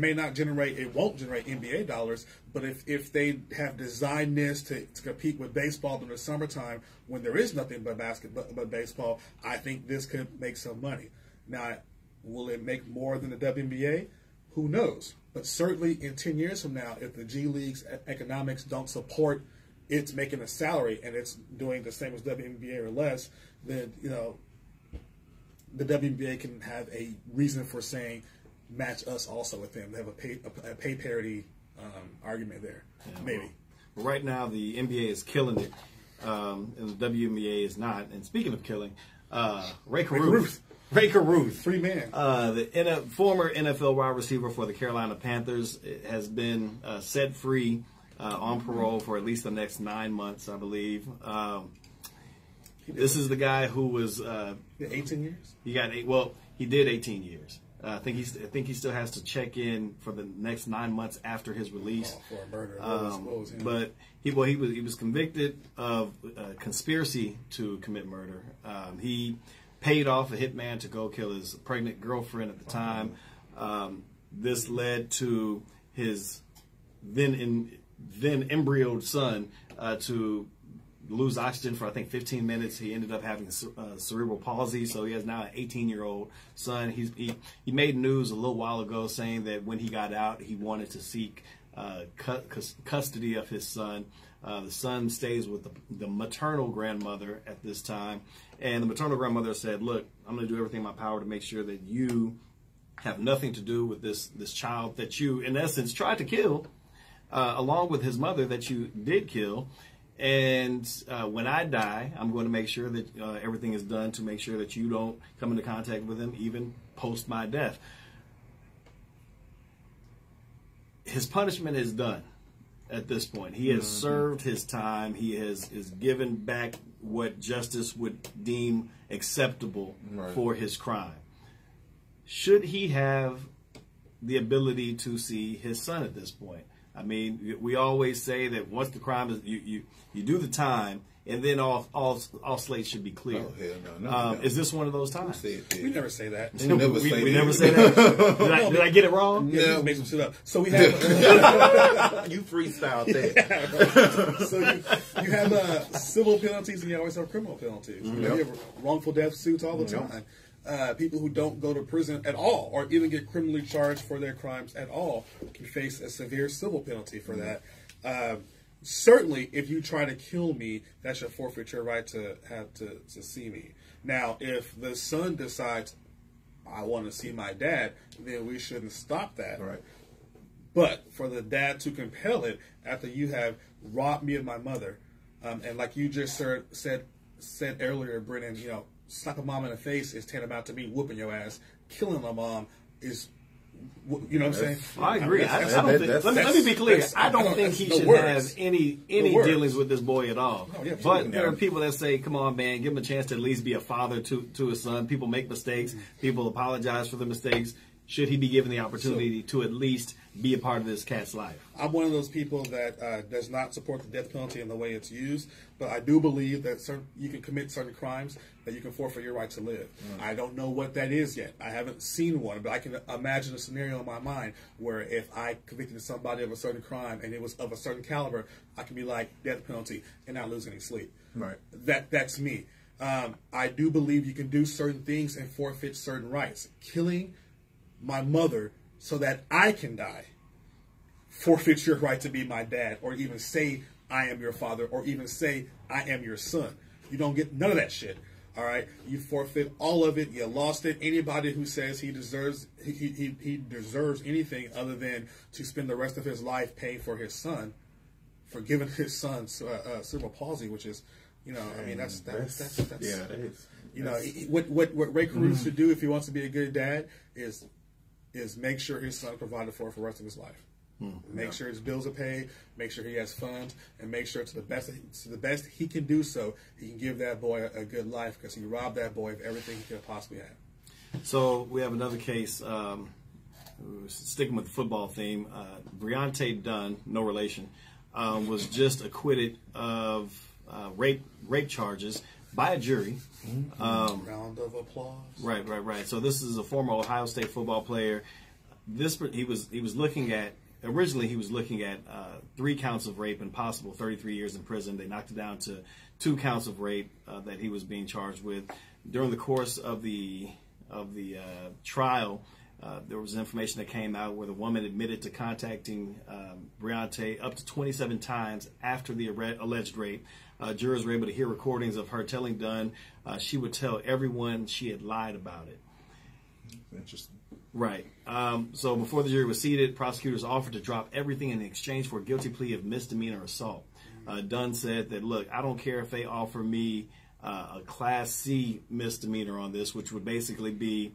won't generate NBA dollars, but if they have designed this to compete with baseball during the summertime when there is nothing but baseball, I think this could make some money. Now, will it make more than the WNBA? Who knows? But certainly in 10 years from now, if the G League's economics don't support it's making a salary and it's doing the same as WNBA or less, then, you know, the WNBA can have a reason for saying match us also with them. They have a pay parity argument there, maybe. Well, right now, the NBA is killing it, and the WNBA is not. And speaking of killing, Ray Caruth, free man. The former NFL wide receiver for the Carolina Panthers has been set free on parole for at least the next 9 months, I believe. This is the guy who was 18 years. He did 18 years. I think he still has to check in for the next 9 months after his release. For a murder. But he was convicted of conspiracy to commit murder. He paid off a hitman to go kill his pregnant girlfriend at the time. This led to his then embryoed son to lose oxygen for, I think, 15 minutes. He ended up having cerebral palsy, so he has now an 18-year-old son. He made news a little while ago saying that when he got out, he wanted to seek custody of his son. The son stays with the maternal grandmother at this time, and the maternal grandmother said, look, I'm going to do everything in my power to make sure that you have nothing to do with this child that you, in essence, tried to kill, along with his mother that you did kill. And when I die, I'm going to make sure that everything is done to make sure that you don't come into contact with him, even post my death. His punishment is done at this point. He has served his time. He is given back what justice would deem acceptable for his crime. Should he have the ability to see his son at this point? I mean, we always say that once the crime is, you do the time, and then all slates should be clear. Oh, hell no. Is this one of those times? We never say that. We never say that. Did I get it wrong? Yeah, make some shit up. So we have you freestyled that. So you have civil penalties, and you always have criminal penalties. You have wrongful death suits all the time. People who don't go to prison at all, or even get criminally charged for their crimes at all, can face a severe civil penalty for that. Certainly, if you try to kill me, that should forfeit your right to have to see me. Now, if the son decides, I want to see my dad, then we shouldn't stop that. Right. But for the dad to compel it after you have robbed me of my mother, and like you just said earlier, Brennan, you know, slap a mom in the face is tantamount to me whooping your ass. Killing my mom is, you know what I'm saying? I agree. I don't think. Let me be clear. I don't think he should have any dealings with this boy at all. No, but there are people that say, "Come on, man, give him a chance to at least be a father to his son." People make mistakes. People apologize for the mistakes. Should he be given the opportunity to at least be a part of this cat's life? I'm one of those people that does not support the death penalty in the way it's used, but I do believe that you can commit certain crimes that you can forfeit your right to live. I don't know what that is yet. I haven't seen one, but I can imagine a scenario in my mind where if I convicted somebody of a certain crime and it was of a certain caliber, I can be like, death penalty, and not lose any sleep. Right. That's me. I do believe you can do certain things and forfeit certain rights. Killing my mother so that I can die forfeits your right to be my dad, or even say I am your father, or even say I am your son. You don't get none of that shit. All right, you forfeit all of it. You lost it. Anybody who says he deserves anything other than to spend the rest of his life paying for his son, for giving his son cerebral palsy, which is, you know, I mean that's yeah, that is. You know, what Ray Caruso should do if he wants to be a good dad is make sure his son provided for the rest of his life. Make sure his bills are paid, make sure he has funds, and make sure to the best he can do so, he can give that boy a good life, because he robbed that boy of everything he could possibly have. So we have another case, sticking with the football theme. Breonte Dunn, no relation, was just acquitted of rape charges by a jury. Round of applause. Right. So this is a former Ohio State football player. He was looking at, originally he was looking at 3 counts of rape and possible 33 years in prison. They knocked it down to 2 counts of rape that he was being charged with. During the course of the trial, there was information that came out where the woman admitted to contacting Breonte up to 27 times after the alleged rape. Jurors were able to hear recordings of her telling Dunn she would tell everyone she had lied about it. Interesting. Right. So before the jury was seated, prosecutors offered to drop everything in exchange for a guilty plea of misdemeanor assault. Dunn said that, look, I don't care if they offer me a Class C misdemeanor on this, which would basically be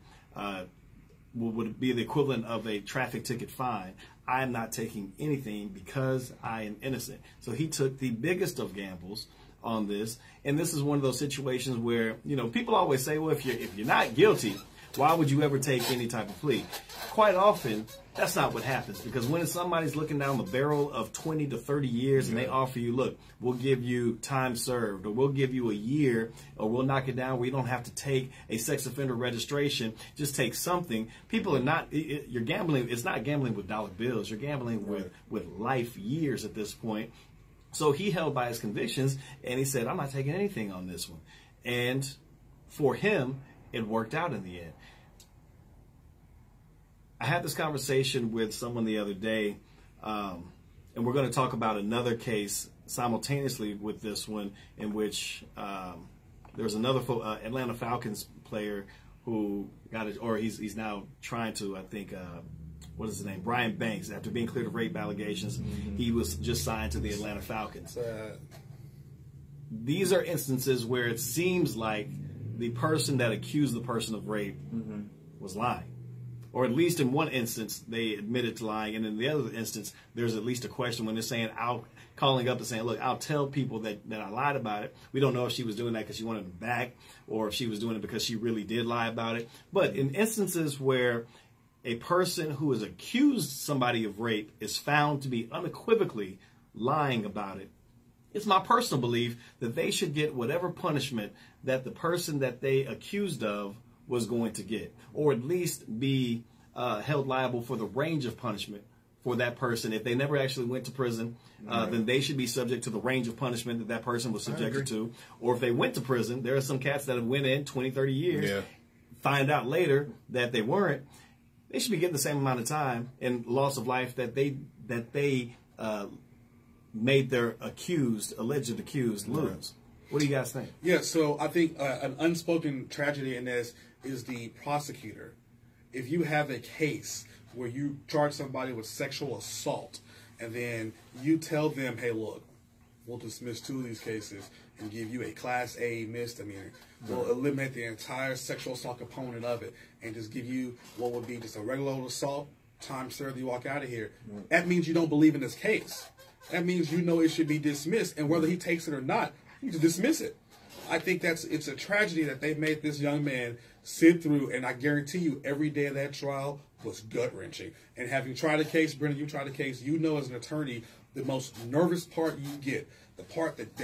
would be the equivalent of a traffic ticket fine. I am not taking anything because I am innocent. So he took the biggest of gambles on this, and this is one of those situations where, you know, people always say, well, if you're not guilty, why would you ever take any type of plea? Quite often, that's not what happens, because when somebody's looking down the barrel of 20 to 30 years and they offer you, look, we'll give you time served, or we'll give you a year, or we'll knock it down where you don't have to take a sex offender registration, just take something. People are not, you're gambling, it's not gambling with dollar bills, you're gambling with life years at this point. So he held by his convictions, and he said, I'm not taking anything on this one. And for him, it worked out in the end. I had this conversation with someone the other day, and we're going to talk about another case simultaneously with this one, in which there was another Atlanta Falcons player who got it, or he's now trying to, I think, what is his name? Brian Banks. After being cleared of rape allegations, he was just signed to the Atlanta Falcons. These are instances where it seems like the person that accused the person of rape was lying. Or at least in one instance, they admitted to lying. And in the other instance, there's at least a question when they're saying, calling up and saying, look, I'll tell people that I lied about it. We don't know if she was doing that because she wanted them back or if she was doing it because she really did lie about it. But in instances where a person who has accused somebody of rape is found to be unequivocally lying about it, it's my personal belief that they should get whatever punishment that the person that they accused of was going to get, or at least be held liable for the range of punishment for that person. If they never actually went to prison, then they should be subject to the range of punishment that person was subjected to. Or if they went to prison, there are some cats that have went in 20, 30 years, find out later that they weren't. They should be getting the same amount of time and loss of life that they made their alleged accused lose. What do you guys think? Yeah, so I think an unspoken tragedy in this is the prosecutor. If you have a case where you charge somebody with sexual assault and then you tell them, hey, look, we'll dismiss 2 of these cases and give you a Class A misdemeanor. We'll eliminate the entire sexual assault component of it and just give you what would be just a regular old assault, time served, you walk out of here. That means you don't believe in this case. That means you know it should be dismissed, and whether he takes it or not, you need to dismiss it. I think it's a tragedy that they made this young man sit through, and I guarantee you every day of that trial was gut-wrenching. And having tried a case, Brendan, you tried a case, you know as an attorney, the most nervous part you get, the part that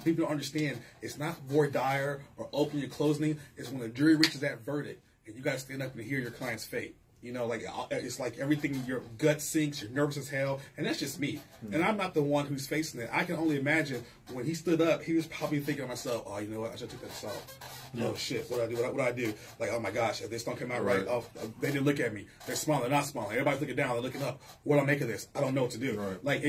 people don't understand, it's not voir dire or opening and closing, it's when the jury reaches that verdict, and you got to stand up and hear your client's fate. You know, like it's like everything in your gut sinks, you're nervous as hell, and that's just me. And I'm not the one who's facing it. I can only imagine when he stood up, he was probably thinking to himself, oh, you know what, I should take that assault. Oh, shit, what do I do? What do I do? Like, oh my gosh, if this don't come out right, oh, they didn't look at me. They're smiling, they're not smiling. Everybody's looking down, they're looking up. What do I make of this? I don't know what to do. Like,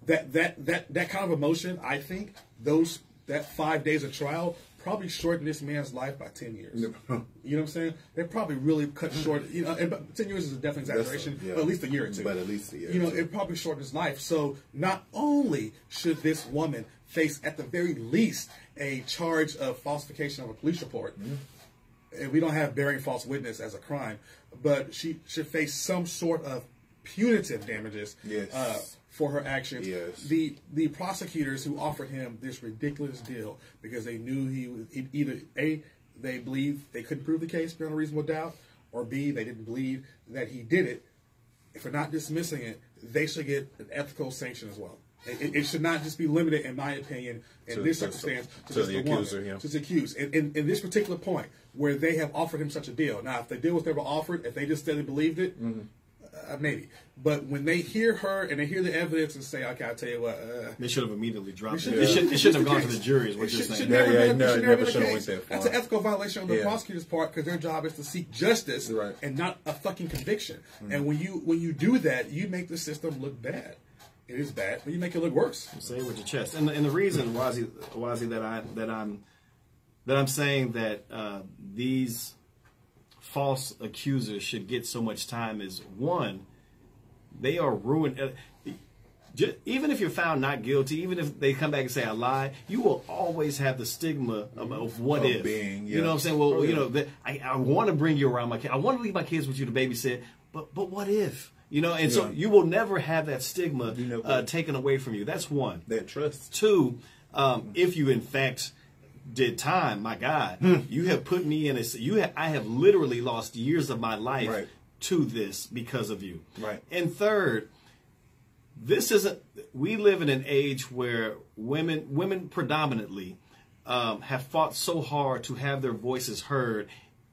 that kind of emotion, I think, that 5 days of trial probably shortened this man's life by 10 years. You know what I'm saying? They probably really cut short, you know, and 10 years is a definite exaggeration, but at least a year or two. But at least a year. You know, it probably shortened his life. So not only should this woman face, at the very least, a charge of falsification of a police report, and we don't have bearing false witness as a crime, but she should face some sort of punitive damages for her actions. The prosecutors who offered him this ridiculous deal because they knew he was either A, they believed they couldn't prove the case beyond a reasonable doubt, or B, they didn't believe that he did it. If they're not dismissing it, they should get an ethical sanction as well. It should not just be limited, in my opinion, in this circumstance, to just the accuser, to the accused. In this particular point, where they have offered him such a deal. Now, if the deal was never offered, if they just said they believed it, maybe. But when they hear her and they hear the evidence and say, okay, I'll tell you what. They should have immediately dropped it. It shouldn't have gone to the jury, is what you're saying. Never should have went that far. That's an ethical violation on the prosecutor's part, because their job is to seek justice and not a fucking conviction. And when you do that, you make the system look bad. It is bad, but you make it look worse. Say it with your chest. And the reason, Wazi, that I'm saying that these false accusers should get so much time is, one, they are ruined. Even if you're found not guilty, even if they come back and say I lied, you will always have the stigma of what if. You know what I'm saying? Well, you know, I want to bring you around my kids. I want to leave my kids with you to babysit, but what if? You know, and so you will never have that stigma taken away from you. That's one. That trust. Two, if you in fact did time, my God, you have put me in I have literally lost years of my life to this because of you. And third, we live in an age where women predominantly have fought so hard to have their voices heard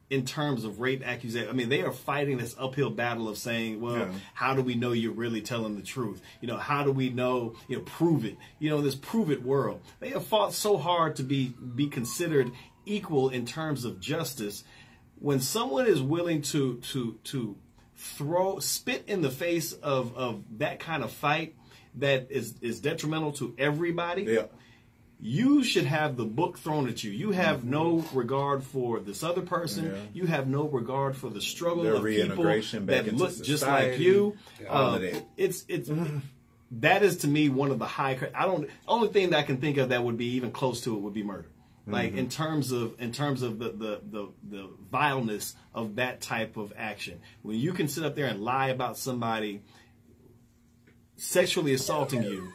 in terms of rape accusations. I mean, they are fighting this uphill battle of saying, well, how do we know you're really telling the truth? You know, how do we know, prove it? You know, this prove it world. They have fought so hard to be considered equal in terms of justice. When someone is willing to spit in the face of that kind of fight that is detrimental to everybody, you should have the book thrown at you. You have no regard for this other person. Yeah. You have no regard for the struggle Their of people that look society, just like you. All of that. It's that is to me one of the high. Only thing that I can think of that would be even close to it would be murder. Like in terms of the vileness of that type of action, when you can sit up there and lie about somebody sexually assaulting you.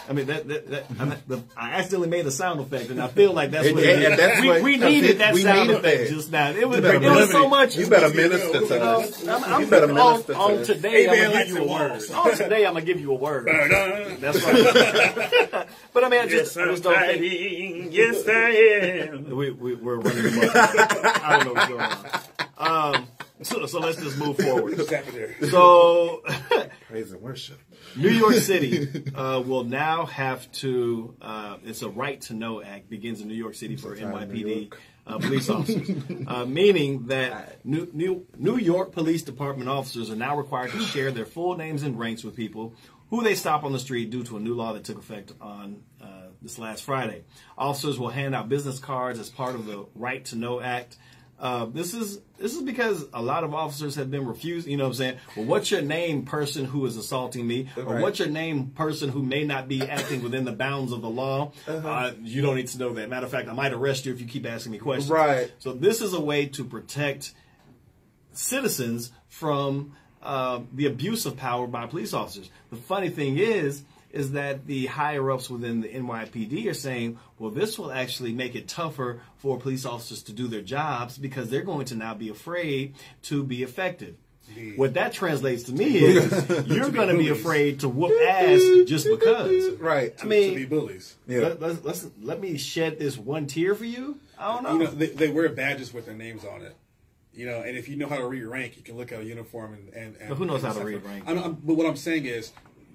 I mean, I accidentally made a sound effect, and I feel like that's what it is. We needed that sound effect just now. It was so much. You better minister to us. You better minister to us. Today, I'm going to give you a word. Today, I'm going to give you a word. That's right. But I mean, I just don't think. Yes, I am. We're running them up. I don't know what's going on. So let's just move forward. So, praise and worship. New York City will now have to. It's a Right to Know Act begins in New York City for NYPD police officers, meaning that New York Police Department officers are now required to share their full names and ranks with people who they stop on the street due to a new law that took effect on this last Friday. Officers will hand out business cards as part of the Right to Know Act. This is because a lot of officers have been refused. You know what I'm saying? Well, what's your name, person who is assaulting me? Or what's your name, person who may not be acting within the bounds of the law? You don't need to know that. Matter of fact, I might arrest you if you keep asking me questions. Right. So this is a way to protect citizens from the abuse of power by police officers. The funny thing is that the higher-ups within the NYPD are saying, well, this will actually make it tougher for police officers to do their jobs because they're going to now be afraid to be effective. What that translates to me is you're going to be afraid to whoop ass just because. Right. I mean, to be bullies. Yeah. Let me shed this one tear for you. I don't know. You know, they wear badges with their names on it. You know, and if you know how to read rank, you can look at a uniform and but who knows how to read rank? But what I'm saying is,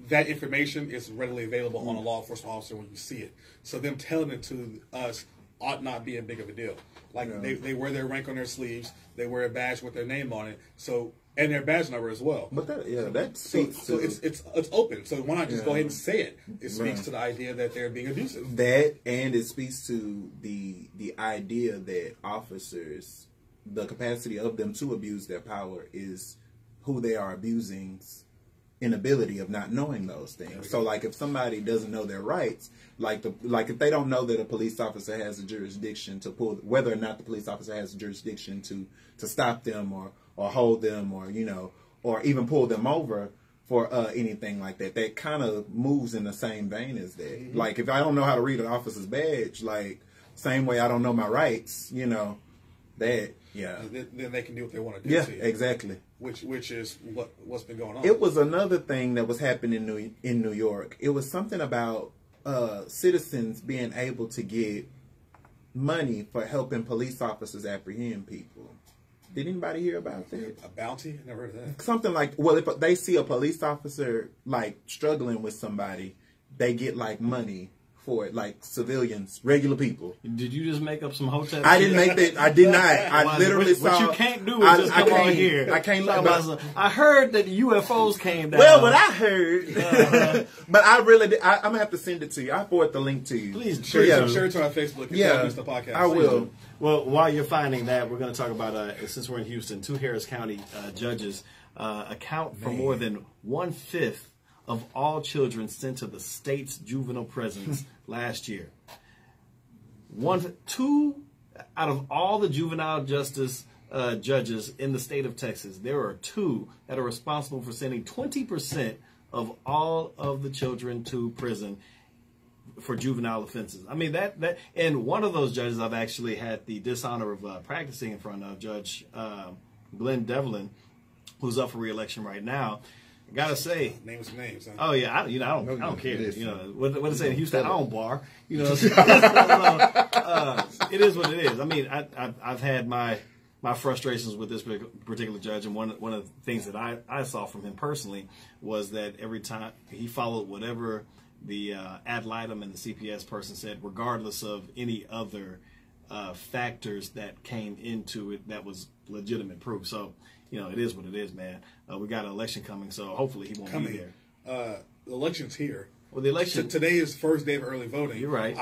that information is readily available on a law enforcement officer when you see it. So them telling it to us ought not be a big of a deal. Like they wear their rank on their sleeves, they wear a badge with their name on it, so and their badge number as well. But that speaks so to it's open. So why not just go ahead and say it? It speaks to the idea that they're being abusive. That, and it speaks to the idea that officers, the capacity of them to abuse their power is who they are abusing's inability of not knowing those things. So like if somebody doesn't know their rights, like if they don't know that a police officer has a jurisdiction to pull, whether or not the police officer has a jurisdiction to stop them or hold them or, you know, or even pull them over for anything like that, that kind of moves in the same vein as that. Like if I don't know how to read an officer's badge, like same way I don't know my rights, you know, that, yeah. Then they can do what they want to do. Yeah, to you. exactly. Which is what's been going on. It was another thing that was happening in New York. It was something about citizens being able to get money for helping police officers apprehend people. Did anybody hear about that? A bounty? I never heard of that. Something like, well, if they see a police officer like struggling with somebody, they get like money for it, like civilians, regular people. Did you just make up some hotel? I didn't make that. I did not. I literally saw. What you can't do is just come on here. I can't. I heard that UFOs came down. Well, what I heard, but I really did. I'm gonna have to send it to you. I'll forward the link to you. Please share it to our Facebook. Yeah, the podcast. I will. Well, while you're finding that, we're going to talk about since we're in Houston, 2 Harris County judges account for more than 1/5 of all children sent to the state's juvenile prisons last year. 2 out of all the juvenile justice judges in the state of Texas, there are 2 that are responsible for sending 20% of all of the children to prison for juvenile offenses. I mean, that and one of those judges I've actually had the dishonor of practicing in front of, Judge Glenn Devlin, who's up for re-election right now. Gotta say, names. Huh? Oh yeah, I don't care. You know what they say in Houston, I don't bar. You know, it is what it is. I mean, I've had my frustrations with this particular judge, and one of the things that I saw from him personally was that every time he followed whatever the ad litem and the CPS person said, regardless of any other factors that came into it that was legitimate proof. So, you know, it is what it is, man. We got an election coming, so hopefully he won't be there. The election's here. Well, the election today is first day of early voting. You're right.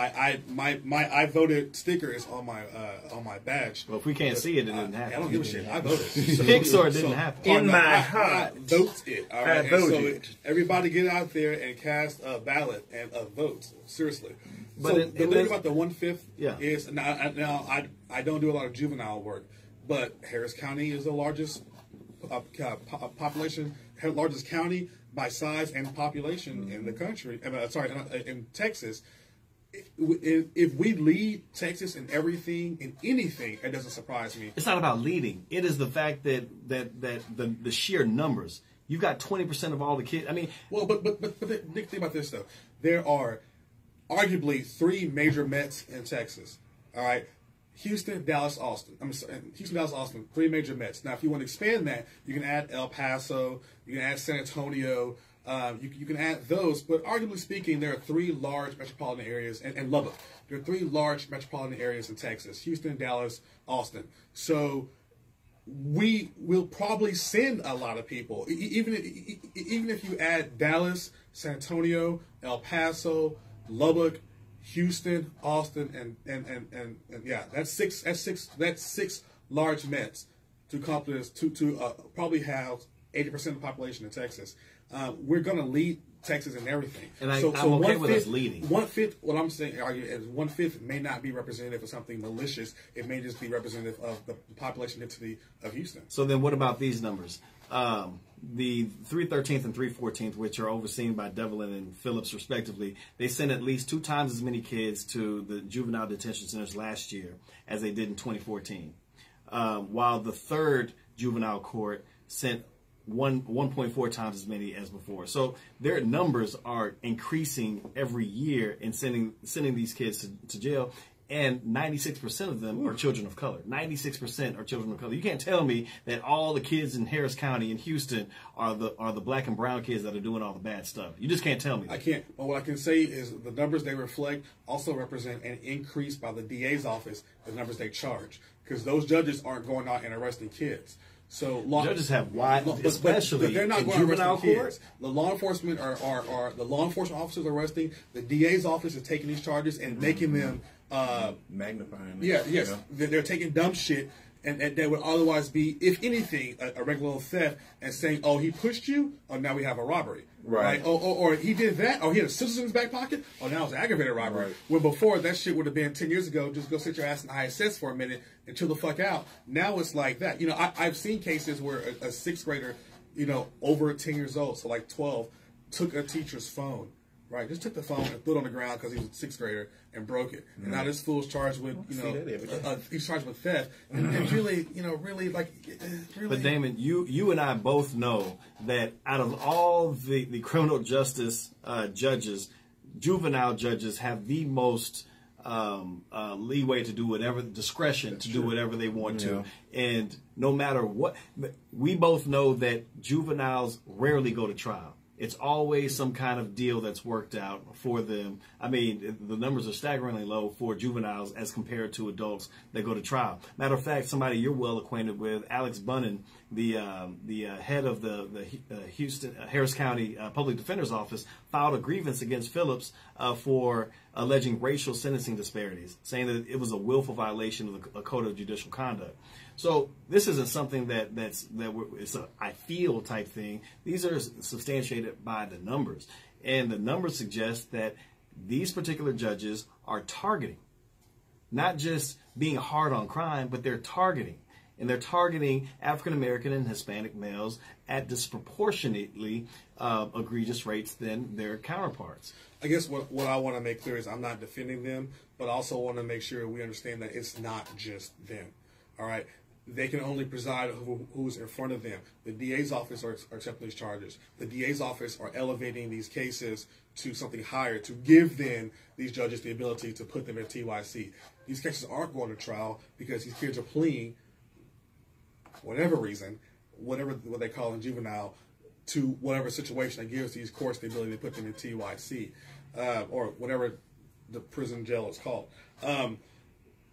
My I voted sticker is on my badge. Well, if we can't see it, it didn't happen. I don't give a shit. I voted. So, Pixar didn't happen. In my heart, I vote it. All right. I voted. So everybody get out there and cast a ballot and a vote. Seriously. But So the thing about the 1/5 Yeah. is now I don't do a lot of juvenile work, but Harris County is the largest population, largest county by size and population in the country. In Texas. If we lead Texas in everything, in anything, it doesn't surprise me. It's not about leading. It is the fact that the sheer numbers. You've got 20% of all the kids. I mean, well, but think about this though. There are arguably 3 major Mets in Texas. All right, Houston, Dallas, Austin. Houston, Dallas, Austin. 3 major Mets. Now, if you want to expand that, you can add El Paso. You can add San Antonio. You can add those, but arguably speaking, there are 3 large metropolitan areas, and Lubbock. There are 3 large metropolitan areas in Texas: Houston, Dallas, Austin. So we will probably send a lot of people, even if you add Dallas, San Antonio, El Paso, Lubbock, Houston, Austin, and yeah, that's six large Mets to accomplish to probably have 80% of the population in Texas. We're going to lead Texas in everything. And I'm okay with us leading. 1/5, what I'm saying, is 1/5 may not be representative of something malicious. It may just be representative of the population density of Houston. So then what about these numbers? The 313th and 314th, which are overseen by Devlin and Phillips respectively, they sent at least 2 times as many kids to the juvenile detention centers last year as they did in 2014. While the 3rd juvenile court sent 1.4 times as many as before. So their numbers are increasing every year in sending these kids to jail. And 96% of them are children of color. 96% are children of color. You can't tell me that all the kids in Harris County and Houston are the black and brown kids that are doing all the bad stuff. You just can't tell me that. I can't. But what I can say is the numbers they reflect also represent an increase by the DA's office, the numbers they charge. Because those judges aren't going out and arresting kids. So judges have wide, especially but they're not in going juvenile to court. The law enforcement are the law enforcement officers arresting. The DA's office is taking these charges and making them magnifying. Yeah, yes, they're taking dumb shit, and that would otherwise be, if anything, a regular little theft, and saying, "Oh, he pushed you. Oh, now we have a robbery." Right. Or he did that. Or he had a scissors in his back pocket. Oh, now it's an aggravated robbery. Right. When before that shit would have been 10 years ago, just go sit your ass in ISS for a minute and chill the fuck out. Now it's like that. You know, I've seen cases where a 6th grader, you know, over 10 years old, so like 12, took a teacher's phone. Right, just took the phone and threw it on the ground because he was a 6th grader and broke it. And now this fool's charged with, you know, he's charged with theft. And really, you know, really. But Damon, you and I both know that out of all the criminal justice judges, juvenile judges have the most leeway to do whatever, discretion to do whatever they want to. And no matter what, we both know that juveniles rarely go to trial. It's always some kind of deal that's worked out for them. I mean, the numbers are staggeringly low for juveniles as compared to adults that go to trial. Matter of fact, somebody you're well acquainted with, Alex Bunnan, the head of the Houston Harris County Public Defender's Office, filed a grievance against Phillips for alleging racial sentencing disparities, saying that it was a willful violation of the Code of Judicial Conduct. So this isn't something it's a I feel type thing. These are substantiated by the numbers. And the numbers suggest that these particular judges are targeting, not just being hard on crime, but they're targeting. And they're targeting African American and Hispanic males at disproportionately egregious rates than their counterparts. I guess what I want to make clear is I'm not defending them, but I also want to make sure we understand that it's not just them. All right? They can only preside who's in front of them. The DA's office are accepting these charges. The DA's office are elevating these cases to something higher to give then these judges the ability to put them in TYC. These cases aren't going to trial because these kids are pleading, whatever reason, what they call in juvenile, to whatever situation that gives these courts the ability to put them in TYC or whatever the prison jail is called.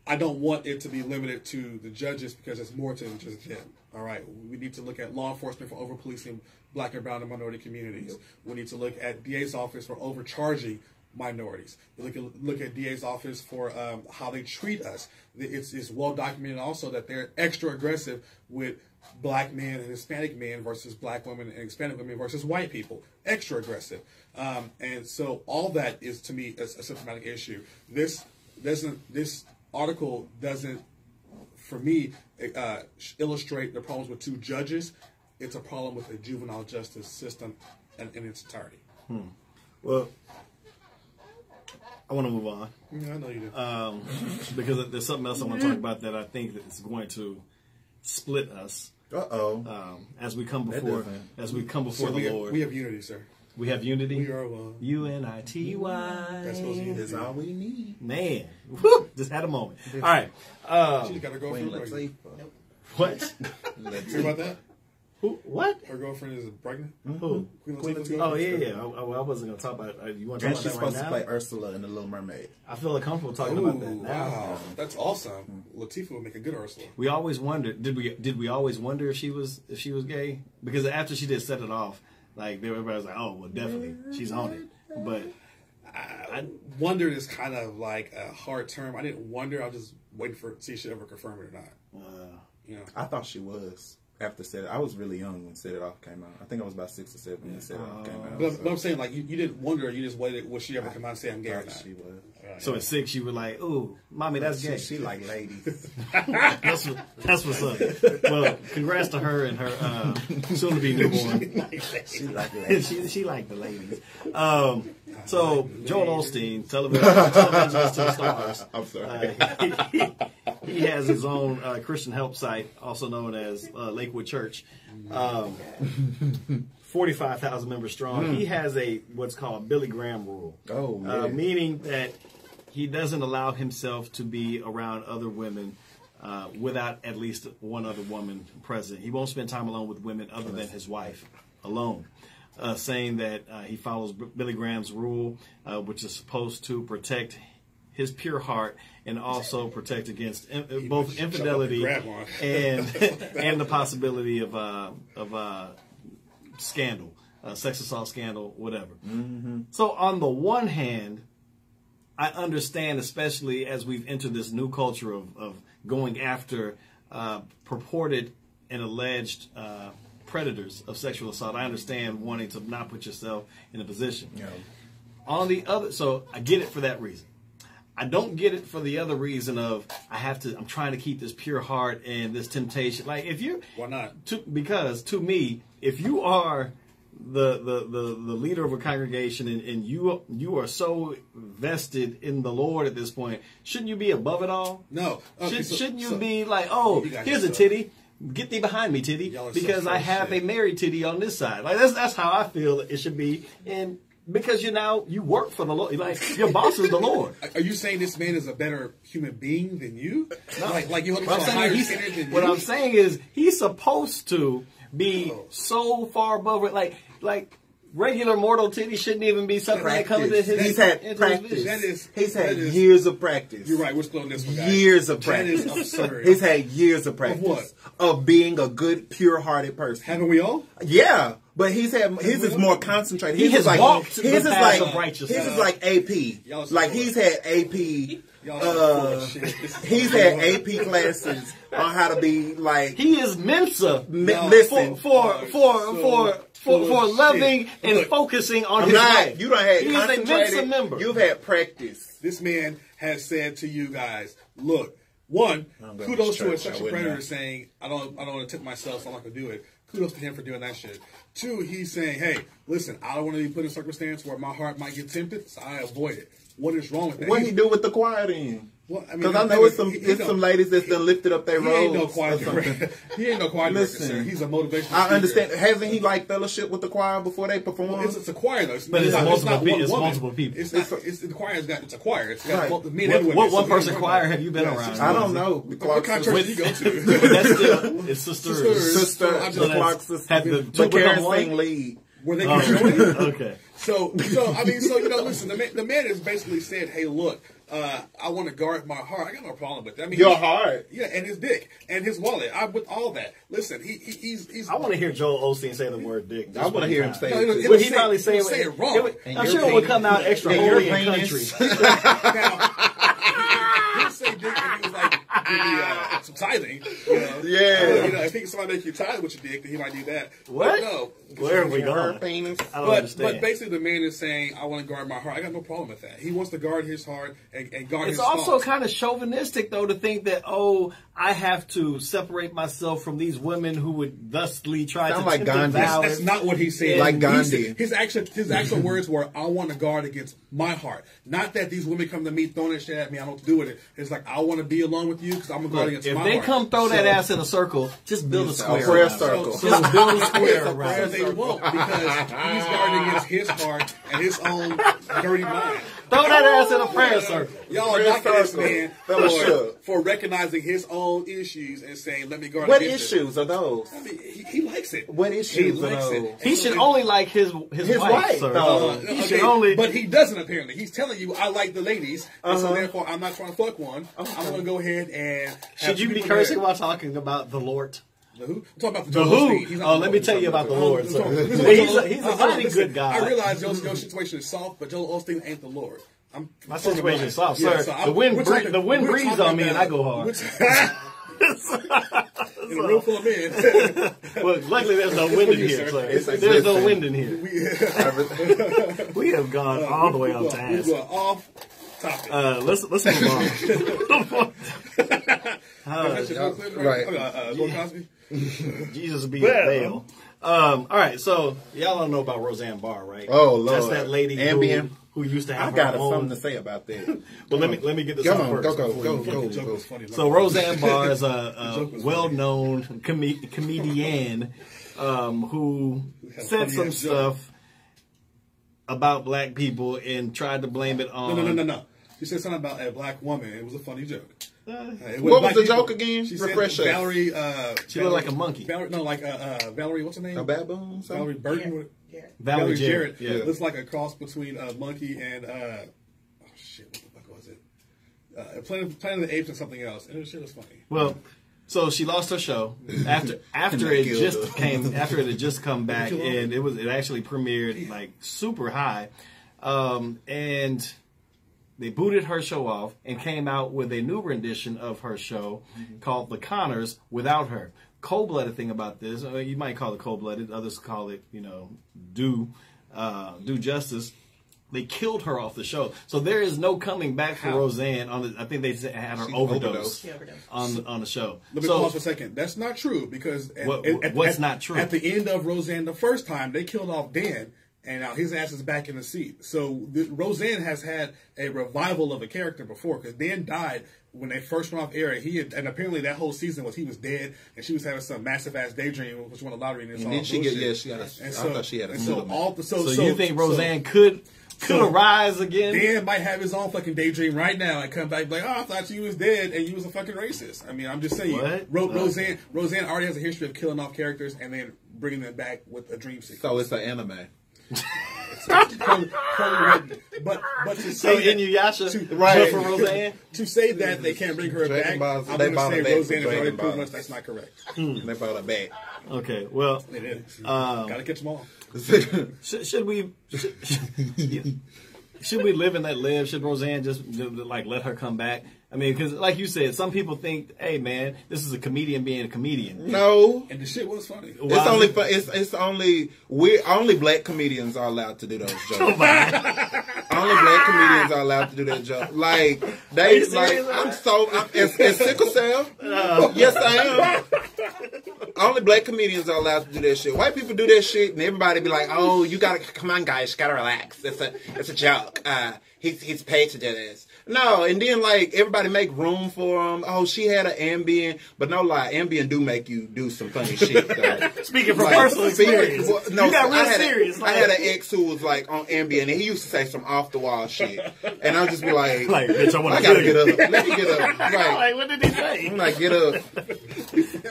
I don't want it to be limited to the judges because it's more than just them. All right, we need to look at law enforcement for over-policing black and brown and minority communities. Yep. We need to look at DA's office for overcharging minorities. We look at DA's office for how they treat us. It's well documented also that they're extra aggressive with black men and Hispanic men versus black women and Hispanic women versus white people. Extra aggressive. And so all that is, to me, a symptomatic issue. This article doesn't, for me, illustrate the problems with 2 judges. It's a problem with the juvenile justice system in its entirety. Well, I want to move on. Yeah, I know you do. Because there's something else I want to talk about that I think that is going to split us. As we come before the Lord. We have unity, sir. We have unity. We are one. UNITY. That's all we need. Man, woo, just had a moment. All right. She's got her girlfriend pregnant. What? Hear about that? Who? What? Her girlfriend is pregnant. Who? Queen Latifah's Oh yeah, girlfriend. yeah. I wasn't gonna talk about. You want to And talk she's about that right supposed to now? play Ursula in The Little Mermaid. I feel comfortable talking about that now. Wow, that's awesome. Latifah would make a good Ursula. We always wondered. Did we always wonder if she was gay? Because after she did set it off, like everybody was like, oh well, definitely she's on it. But I wondered is kind of like a hard term. I didn't wonder. I was just waiting to see if she ever confirmed it or not. I thought she was. After Set It, I was really young when Set It Off came out. I think I was about 6 or 7 when Set It Off came out. But I'm saying, like, you didn't wonder. You just waited. Will she ever come out and say I'm gay or not? She was. so at 6, you were like, ooh, mommy, that's gay. She like ladies. That's what's up. Well, congrats to her and her soon-to-be newborn. She like ladies. she liked the ladies. So Joel Osteen, televangelist to the stars. I'm sorry. He has his own Christian help site, also known as Lakewood Church. 45,000 members strong. He has what's called a Billy Graham rule. Oh, yeah. Meaning that he doesn't allow himself to be around other women without at least one other woman present. He won't spend time alone with women other than his wife alone. Saying that he follows Billy Graham's rule, which is supposed to protect his pure heart and also protect against both infidelity and the possibility of scandal, sex assault scandal, whatever. Mm-hmm. So on the one hand, I understand, especially as we've entered this new culture of going after purported and alleged predators of sexual assault. I understand wanting to not put yourself in a position. Yeah. On the other, so I get it for that reason. I don't get it for the other reason of I'm trying to keep this pure heart and this temptation. Like if you, why not? Because to me, if you are the leader of a congregation and you are so vested in the Lord at this point, shouldn't you be above it all? No. Okay, shouldn't you be like, oh, here's a titty. Get thee behind me, titty, because I have a married titty on this side. Like that's how I feel it should be. And because you work for the Lord, like your boss is the Lord. Are you saying this man is a better human being than you? No. Like you hold a higher standard than what you? I'm saying is he's supposed to be so far above it, like regular mortal titty shouldn't even be something that comes into his. He's had practice. He's had years of practice. You're right. We're still on this one, guys. Years of practice. That is absurd. He's had years of practice. Of what? Of being a good, pure-hearted person. Haven't we all? Yeah. But his is more concentrated. He has walked the path of righteousness. His is like AP. Like he's had AP. He's had AP classes on how to be like. He is Mensa. Listen for loving and focusing on his life. You don't have He is a Mensa member. You've had practice. This man has said to you guys, look, one, kudos to a sexual predator saying, I don't want to tip myself, so I'm not going to do it. Kudos to him for doing that shit. Two, he's saying, hey, listen, I don't want to be put in a circumstance where my heart might get tempted, so I avoid it. What is wrong with that? What he do with the choir then? Because I know it's some ladies that's done lifted up their robes. He ain't no choir director. He ain't no choir director, sir. He's a motivational speaker. I understand. Hasn't he like fellowship with the choir before they perform? Well, it's a choir though. But it's multiple people. It's the choir's got. It's a choir. It's got right. men and women. What one person choir have you been around? I don't know. What kind of church do you go to? That's still it's sisters. Sister. The Clark sisters. Have the But two Karen become one? sing lead. Where they can join it? Okay. So listen, the man has basically said, hey, look, I want to guard my heart. I got no problem with that. I mean, Your heart? Yeah, and his dick and his wallet. I with all that. Listen, he's. I want to hear Joel Osteen say the word dick. I want to hear him say No, it. Would he probably say it wrong. I'm sure it would come out extra holy and country. Now, he'll say dick if he was like give me some tithing. You know? Yeah. You know, if somebody make you tithe with your dick, then he might do that. What? But no. Where have we gone? Penis. I don't understand. But basically, the man is saying, "I want to guard my heart." I got no problem with that. He wants to guard his heart and guard his. It's also thoughts. kind of chauvinistic, though, to think that I have to separate myself from these women who would thusly try Sound to like tempt Gandhi. vows. That's not what he said. Like Gandhi. His actual words were, "I want to guard against my heart." Not that these women come to me throwing that shit at me. I don't know what to do with it. It's like I want to be alone with you because I'm gonna guard against If my they heart. come throw that ass in a circle, just build a square. prayer around it. circle. Just build a square around So it. they won't because he's guarding against his heart and his own dirty mind. Throw that ass in a prayer circle. Y'all are Prayer knocking this circle. man Fellowship. for recognizing his own issues and saying, "Let me guard What against it." issues are those? I mean, he likes it. What issues He are likes those? it. He should only like his wife, sir. He should only. But he doesn't apparently. He's telling you, "I like the ladies, and so therefore I'm not trying to fuck one. I'm going to go ahead and." Should you be cursing while talking about the Lord? The who? I'm talking about The who? Oh, let me tell you about the Lord, sir. He's a mighty good guy. I realize your situation is soft, but Joel Osteen ain't the Lord. My situation is soft, Yeah, sir. so The wind we're breathes talking on me, and I about- go hard. In a room full of men. Well, luckily there's no wind in here, sir. There's no wind in here. We have gone all the way off task. We were off topic. Let's move on. Right. Bill Cosby. Jesus be a veil. All right, so y'all don't know about Roseanne Barr, right? Oh, Lord. That's that lady Ambien. who used to have I got her own. something to say about that. Well, let me get this Come out on, first. go. So Roseanne Barr is a well-known comedian who said some stuff about black people and tried to blame it on... No. She said something about a black woman. It was a funny joke. What was the joke again? She Refresh said us. Valerie... She looked like a monkey. Valerie, what's her name? A baboon? Valerie Burton? Valerie Jarrett. Yeah. Looks like a cross between a monkey and... what the fuck was it? Planet of the Apes and something else. And it was funny. Well... So she lost her show after it had just come back, and it actually premiered like super high, and they booted her show off and came out with a new rendition of her show called The Connors without her. Cold-blooded thing about this, you might call it cold-blooded, others call it do justice. They killed her off the show, so there is no coming back for Roseanne. I think they had her overdose on the show. Let me pause for a second. That's not true because what's not true? At the end of Roseanne, the first time they killed off Dan, and now his ass is back in the seat. So Roseanne has had a revival of a character before because Dan died when they first went off air. And apparently that whole season he was dead, and she was having some massive ass daydream, which won a lottery. And did she get? Yeah, she had. I thought she had a settlement. So you think Roseanne could arise again? Dan might have his own fucking daydream right now and come back like, "Oh, I thought you was dead and you was a fucking racist." I mean, I'm just saying. Roseanne already has a history of killing off characters and then bringing them back with a dream sequence. So it's an anime. But to say Inuyasha for Roseanne, to say that they can't bring her back, I'm going to say Roseanne is already proven us that's not correct. They brought her back. Okay, well, It is. Gotta catch them all. should we live and let live? Should Roseanne just like let her come back? I mean, because like you said, some people think, "Hey, man, this is a comedian being a comedian." No, and the shit was funny. It's only it's only black comedians are allowed to do those jokes. Only black comedians are allowed to do that joke. Like they I'm sickle cell. Yes, I am. Only black comedians are allowed to do that shit. White people do that shit, and everybody be like, "Oh, you gotta come on, guys, you gotta relax. It's a joke. He's paid to do this." No, and then like everybody make room for him. Oh, she had an Ambien, but no lie, Ambien do make you do some funny shit. Though. Speaking from personal experience, you got real serious. I had an ex who was like on Ambien, and he used to say some off the wall shit, and I'll just be like, bitch, I gotta get up. Let me get up. Like, what did he say? I'm like, get up.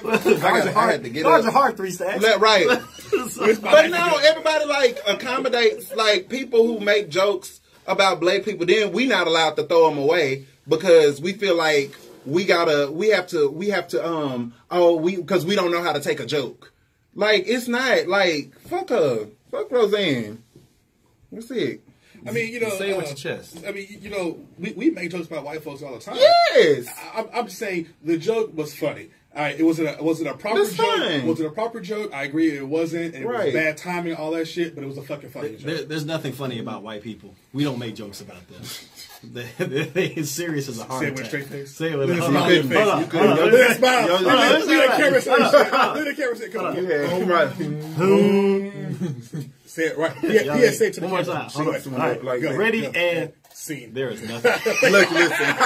I had to get up. Cards are hard, 3 stacks. Right. But no, everybody like accommodates like people who make jokes about black people, then we not allowed to throw them away because we feel like because we don't know how to take a joke. Like, it's not like, fuck her. Fuck Roseanne. That's it. I mean, you know, say it with your chest. I mean, you know, we make jokes about white folks all the time. Yes. I'm just saying the joke was funny. All right, was it a proper That's joke? fine. Was it a proper joke? I agree, it wasn't. And it was bad timing, all that shit. But it was a fucking funny joke. There's nothing funny about white people. We don't make jokes about them. They're serious as a heart attack. Say it with a straight face. Say it with a Look straight at face. smile. Hold Look at that smile. Look at the camera say shit. Look at the camera say, come on. Say it right. Yeah, say it to the one more camera. time. Hold on. All right, Like, go. Ready and scene. there is nothing. Look, listen.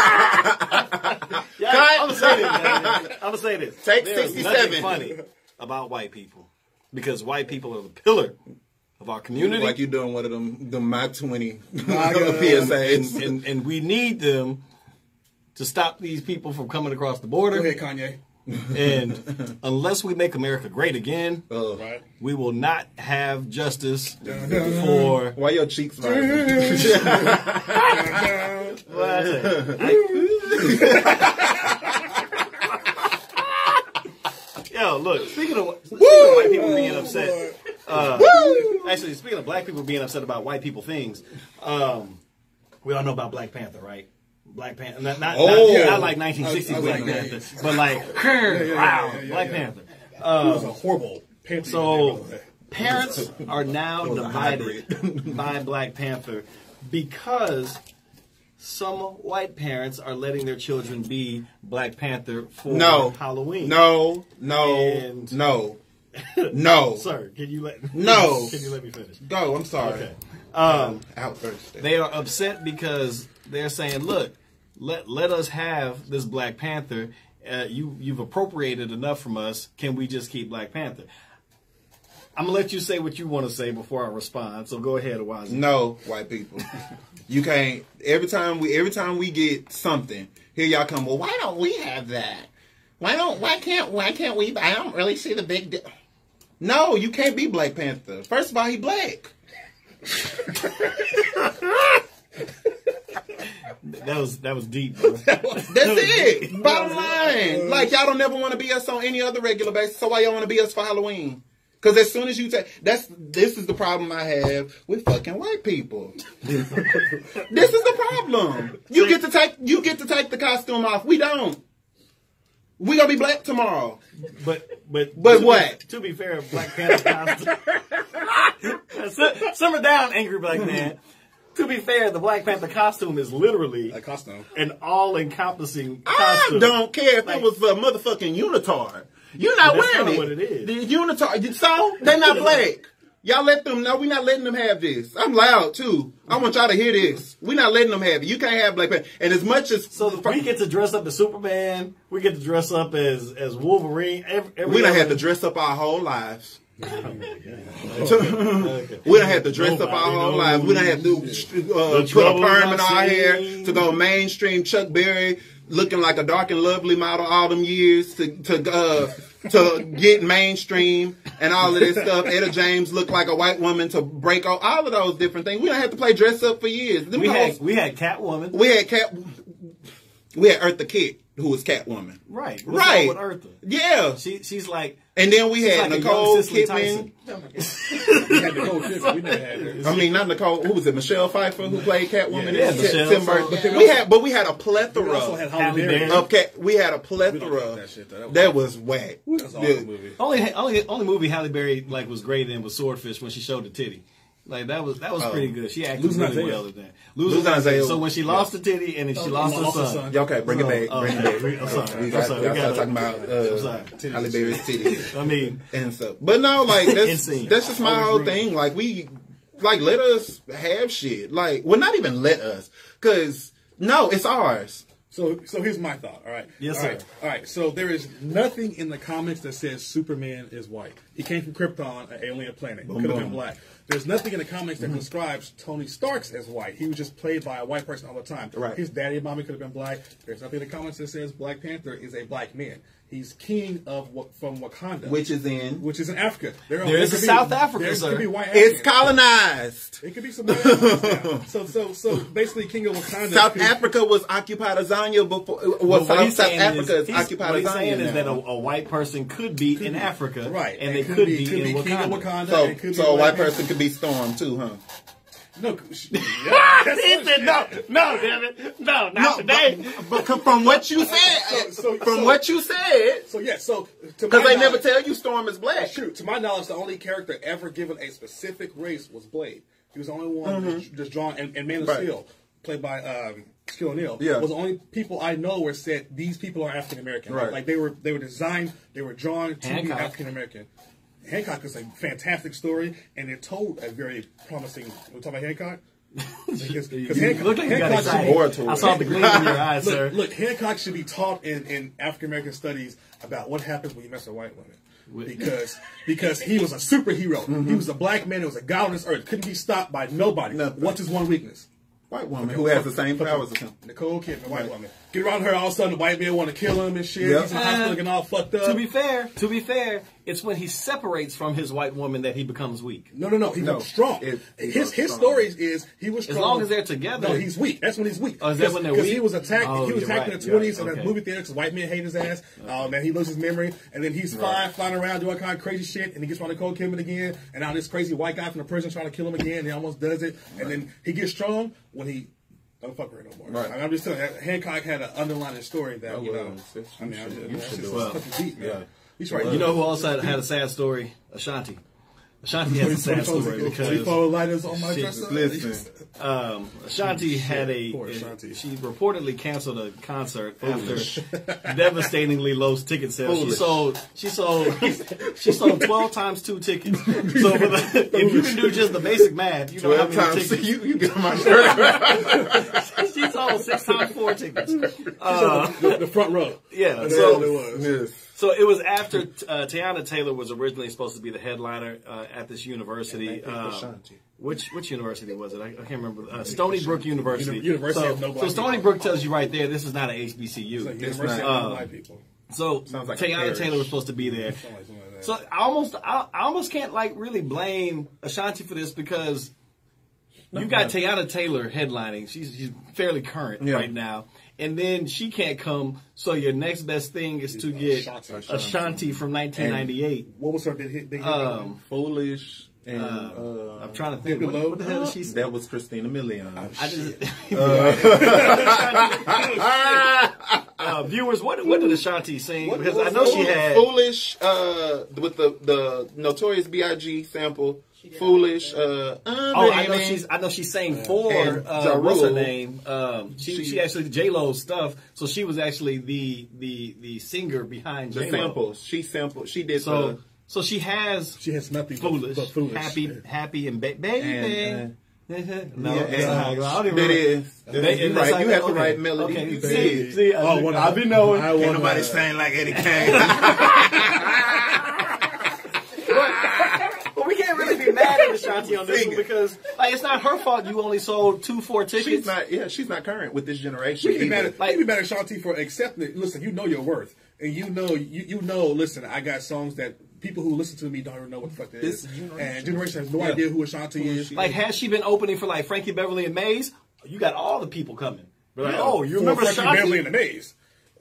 Yeah, I'm gonna say this, man. I'm gonna say this. Take There's 67. nothing funny about white people because white people are the pillar of our community. Like you doing one of them my 20 PSAs. And we need them to stop these people from coming across the border. Go ahead, Kanye. And unless we make America great again, Right. we will not have justice for. Why your cheeks rising? Yo, look. Speaking of white people being upset, actually, speaking of black people being upset about white people things, we all know about Black Panther, right? Black Panther, not like 1960s Black Panther, but like Black Panther. It was a horrible Panther. So parents are now divided by Black Panther because some white parents are letting their children be Black Panther for Halloween. No. Sir, can you let me finish? Go, I'm sorry. Okay. Outburst. They are upset because they're saying, look, let us have this Black Panther. You've appropriated enough from us. Can we just keep Black Panther? I'm gonna let you say what you want to say before I respond. So go ahead, Awazi. No, white people. You can't. Every time we get something, here y'all come. Well, why don't we have that? Why can't we? I don't really see the big deal. No, you can't be Black Panther. First of all, he black. That was deep, bro. That's it. Bottom line. Like, y'all don't ever want to be us on any other regular basis, so why y'all want to be us for Halloween? Because as soon as you take... This is the problem I have with fucking white people. This is the problem. You get to take the costume off. We don't. We gonna be black tomorrow. But what? To be fair, Black Panther costume. Simmer down, angry black man. To be fair, the Black Panther costume is literally A costume. an all-encompassing costume. I don't care if it was a motherfucking unitard. You're not That's wearing kinda it. what it is. The unitard. So they're not black. Y'all let them know. We're not letting them have this. I'm loud too. I want y'all to hear this. We're not letting them have it. You can't have Black Panther. And as much as we get to dress up as Superman, we get to dress up as Wolverine. We done had to dress up our whole lives. We done had to dress up our whole lives. We done had to put a perm in our hair to go mainstream Chuck Berry, looking like a dark and lovely model all them years to get mainstream and all of this stuff. Etta James looked like a white woman to break all of those different things. We don't have to play dress up for years. We had Catwoman. We had Eartha Kitt, who was Catwoman. Right. Right. With Eartha. Yeah. She's like. And then we had like Nicole Kidman. We had Nicole Kidman. We never had her. I mean, not Nicole. Who was it? Michelle Pfeiffer, who played Catwoman. Yeah, Tim Burton. We had a plethora. We also had Halle Berry. We had a plethora. That was whack. That's an awesome movie. Only movie Halle Berry like was great in was Swordfish when she showed the titty. Like that was pretty good. She acted really well at that. Losing Isaiah. So when she lost the titty and then she lost her son. Yeah, okay, bring it back. Bring it back. I'm sorry. We gotta talk about Halle Berry's titties. I mean, and stuff. But no, like that's just my whole thing. Like let us have shit. Like, well, not even let us, because no, it's ours. So here's my thought. All right. Yes, sir. All right. So there is nothing in the comics that says Superman is white. He came from Krypton, an alien planet. He could have been black. There's nothing in the comics that describes Tony Stark as white. He was just played by a white person all the time. Right. His daddy and mommy could have been black. There's nothing in the comics that says Black Panther is a black man. He's king from Wakanda, which is in Africa. There is a South Africa, sir. Could be white it's Africans. colonized. It could be some white Africans now. So basically, king of Wakanda. South Africa was occupied Azania before. Well, South Africa is occupied What he's Azania saying now. is that a white person could be in Africa, right? And they could be in king of Wakanda. So a white person could be Storm too, huh? No, he said no, damn it, no, not today. But from what you said, what you said, because they never tell you Storm is black. That's true. To my knowledge, the only character ever given a specific race was Blade. He was the only one just drawn, and Man of Steel, played by Shaquille O'Neal, was the only people I know where said these people are African American. Right. Like they were designed, they were drawn to be African American. Hancock is a fantastic story, and it told a very promising. We're talking about Hancock. Because Hancock I saw the gleam in your eyes, sir. Look, Hancock should be taught in African American studies about what happens when you mess with white women. Because he was a superhero. He was a black man. It was a god on this earth. Couldn't be stopped by nobody. What's his one weakness? White woman who has the same powers as him. Nicole Kidman, white woman. Get around her, all of a sudden the white man want to kill him and shit. He's in the hospital getting all fucked up. To be fair, it's when he separates from his white woman that he becomes weak. No. He was strong. His stories is he was strong. As long as they're together. No, he's weak. That's when he's weak. Oh, is that when they're weak? Because he was attacked. He was attacked in the 20s in a okay. movie theater because white men hate his ass. Man, he loses his memory, and then he's flying around doing kind of crazy shit, and he gets around Nicole Kidman again, and now this crazy white guy from the prison trying to kill him again, and he almost does it, and then he gets strong when he. Don't fuck with her no more. Right. I'm just telling you, Hancock had an underlying story that, that's just fucking deep, man. Yeah. He's right. You know who also had a sad story? Ashanti. Ashanti has a sad story because lighters on my dresser. Listen, Ashanti had she reportedly canceled a concert after devastatingly low ticket sales. She sold 12 times 2 tickets. So if you can do just the basic math, you know how many tickets. You get on my shirt. She sold 6 times 4 tickets. The front row. Yeah. So it was after Tiana Taylor was originally supposed to be the headliner at this university. Which university was it? I can't remember. Stony Brook University. University of No Black So Stony Brook tells you right there, this is not an HBCU. Like University of No Black People. So like Tiana Taylor was supposed to be there. So I almost can't really blame Ashanti for this because you got Tiana Taylor headlining. She's fairly current right now. And then she can't come, so your next best thing is to get Ashanti from 1998. And what was her big hit? Foolish. And I'm trying to think. What the hell did she say? That was Christina Milian. Viewers, what did Ashanti sing? Because I know she had Foolish with the Notorious B.I.G. sample. Foolish. I know she sang for what's her name? She actually J-Lo's stuff. So she was actually the singer behind the J-Lo. samples. She sampled. She did. So she has nothing foolish, but foolish. happy, and baby. No, it is. You're right. You have to write melody. Okay, see, I be knowing. Ain't nobody saying like Eddie Kane. But we can't really be mad at Ashanti on this one because it's not her fault you only sold 4 tickets. She's not current with this generation. We can be mad at Ashanti for accepting it. Listen, you know your worth. And you know, listen, I got songs that people who listen to me don't even know what the fuck that is. And generation has no idea who Ashanti is. Has she been opening for Frankie Beverly and Maze? You got all the people coming. But you remember Frankie Ashanti? Beverly and the Maze.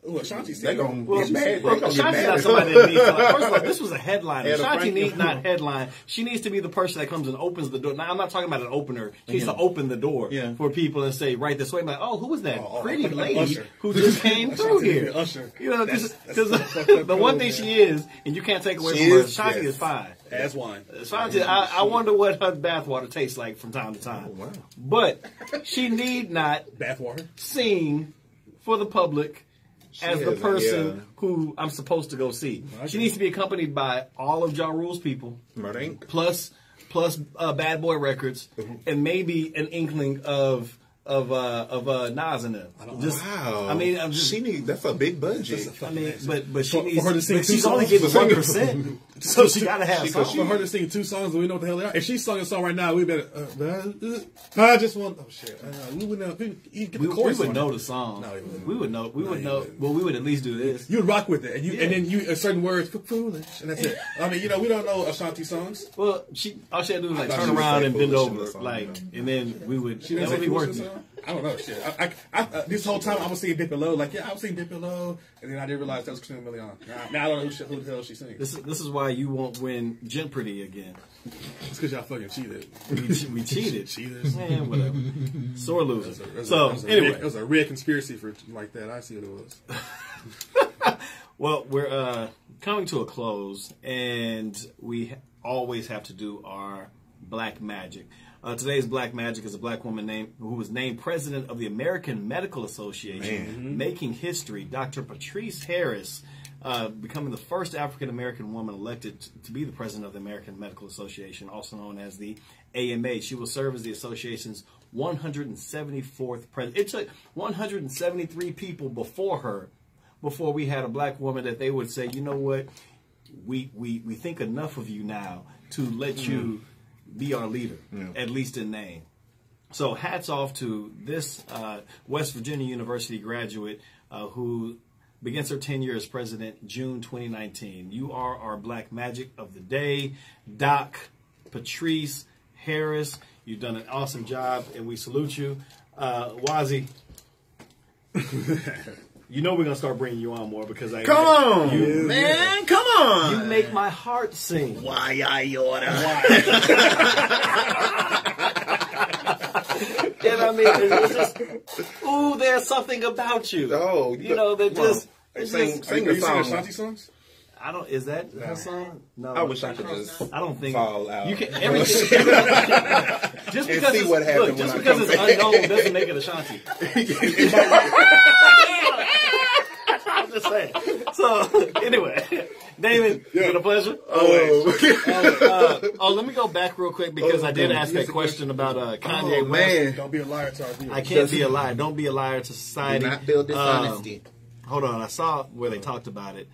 Ooh, Ashanti's they're going to get mad. Ashanti's not somebody that needs first of all, this was a headliner. Ashanti needs not headline. She needs to be the person that comes and opens the door. Now, I'm not talking about an opener. She needs to open the door for people and say, right this way. I'm like, who was that pretty lady who just came through here? Usher. You know, because the one thing she is, and you can't take away from her, Ashanti is fine. As wine. Ashanti, I wonder what her bathwater tastes like from time to time. Oh, wow. But she need not sing for the public as the person who I'm supposed to go see. She needs to be accompanied by all of Ja Rule's people, plus Bad Boy Records, and maybe an inkling of Nas in them. Wow. I mean, I'm just, that's a big budget. I mean, but she for needs, her to sing but two she's only songs. getting 1%, so she gotta have songs. For her to sing 2 songs, do we know what the hell they are? If she sung a song right now, we better. I just want. Oh shit! We would know. We would know the song. No, we would know. We would know. Well, we would at least do this. You would rock with it, and then you certain words, foolish, and that's it. I mean, we don't know Ashanti songs. Well, all she had to do was like turn around and bend over, like, and then we would. That would be working. I don't know shit. I this whole time I was seeing Dip Below, like I was seeing Dip Below, and then I didn't realize that was Christina Milian. Now I don't know who the hell she sings. This is why you won't win Jeopardy again. It's because y'all fucking cheated. We cheated. Cheaters. Man, whatever. Sore losers. Anyway, it was a real conspiracy for like that. I see what it was. Well, we're coming to a close, and we always have to do our Black Magic. Today's Black Magic is a black woman who was named president of the American Medical Association, making history. Dr. Patrice Harris, becoming the first African-American woman elected to be the president of the American Medical Association, also known as the AMA. She will serve as the association's 174th president. It took 173 people before we had a black woman that they would say, you know what, we think enough of you now to let you be our leader, at least in name. So hats off to this West Virginia University graduate who begins her tenure as president June 2019. You are our Black Magic of the day. Doc Patrice Harris, you've done an awesome job, and we salute you. Wazi, you know we're going to start bringing you on more because I... Come on, come on. You make my heart sing. Why I order. And I mean, it's just, ooh, there's something about you. Oh, you know, that just... Sing Are a you singing song. Ashanti songs? I don't... Is that her song? No. I wish I could just I don't think... fall out. You can... Everything... just because see what happened just when I because come it's unknown doesn't make it Ashanti. I'm just saying. So, anyway, Damon, it's been a pleasure. Let me go back real quick because I did ask that question about Kanye West. Man. Don't be a liar to our viewers. I can't be a liar. Don't be a liar to society. Do not build dishonesty. Hold on. I saw where they talked about it.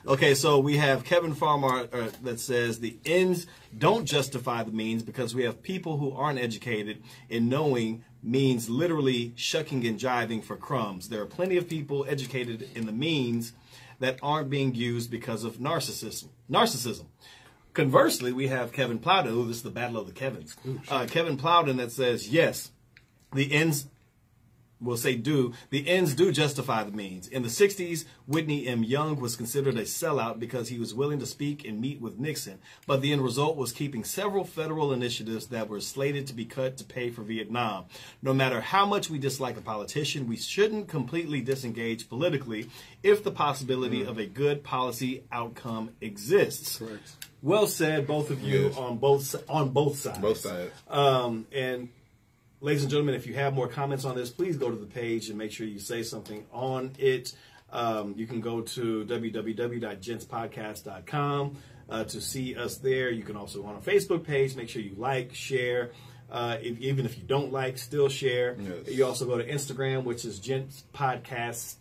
Okay, so we have Kevin Farmer that says the ends don't justify the means because we have people who aren't educated in knowing means literally shucking and jiving for crumbs. There are plenty of people educated in the means that aren't being used because of narcissism. Conversely, we have Kevin Plowden. Ooh, this is the battle of the Kevins. Kevin Plowden that says, yes, the ends... We'll say the ends do justify the means. In the 60s, Whitney M. Young was considered a sellout because he was willing to speak and meet with Nixon, but the end result was keeping several federal initiatives that were slated to be cut to pay for Vietnam. No matter how much we dislike a politician, we shouldn't completely disengage politically if the possibility of a good policy outcome exists. Correct. Well said, both of you, Yes. on both sides. Both sides. And ladies and gentlemen, if you have more comments on this, please go to the page and make sure you say something on it. You can go to www.gentspodcast.com to see us there. You can also go on our Facebook page. Make sure you like, share. Even if you don't like, still share. Yes. You also go to Instagram, which is Gents Podcasting.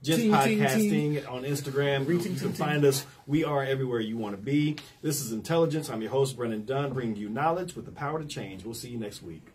Gents Podcasting on Instagram. You can find us. We are everywhere you want to be. This is Intelligence. I'm your host, Brennan Dunn, bringing you knowledge with the power to change. We'll see you next week.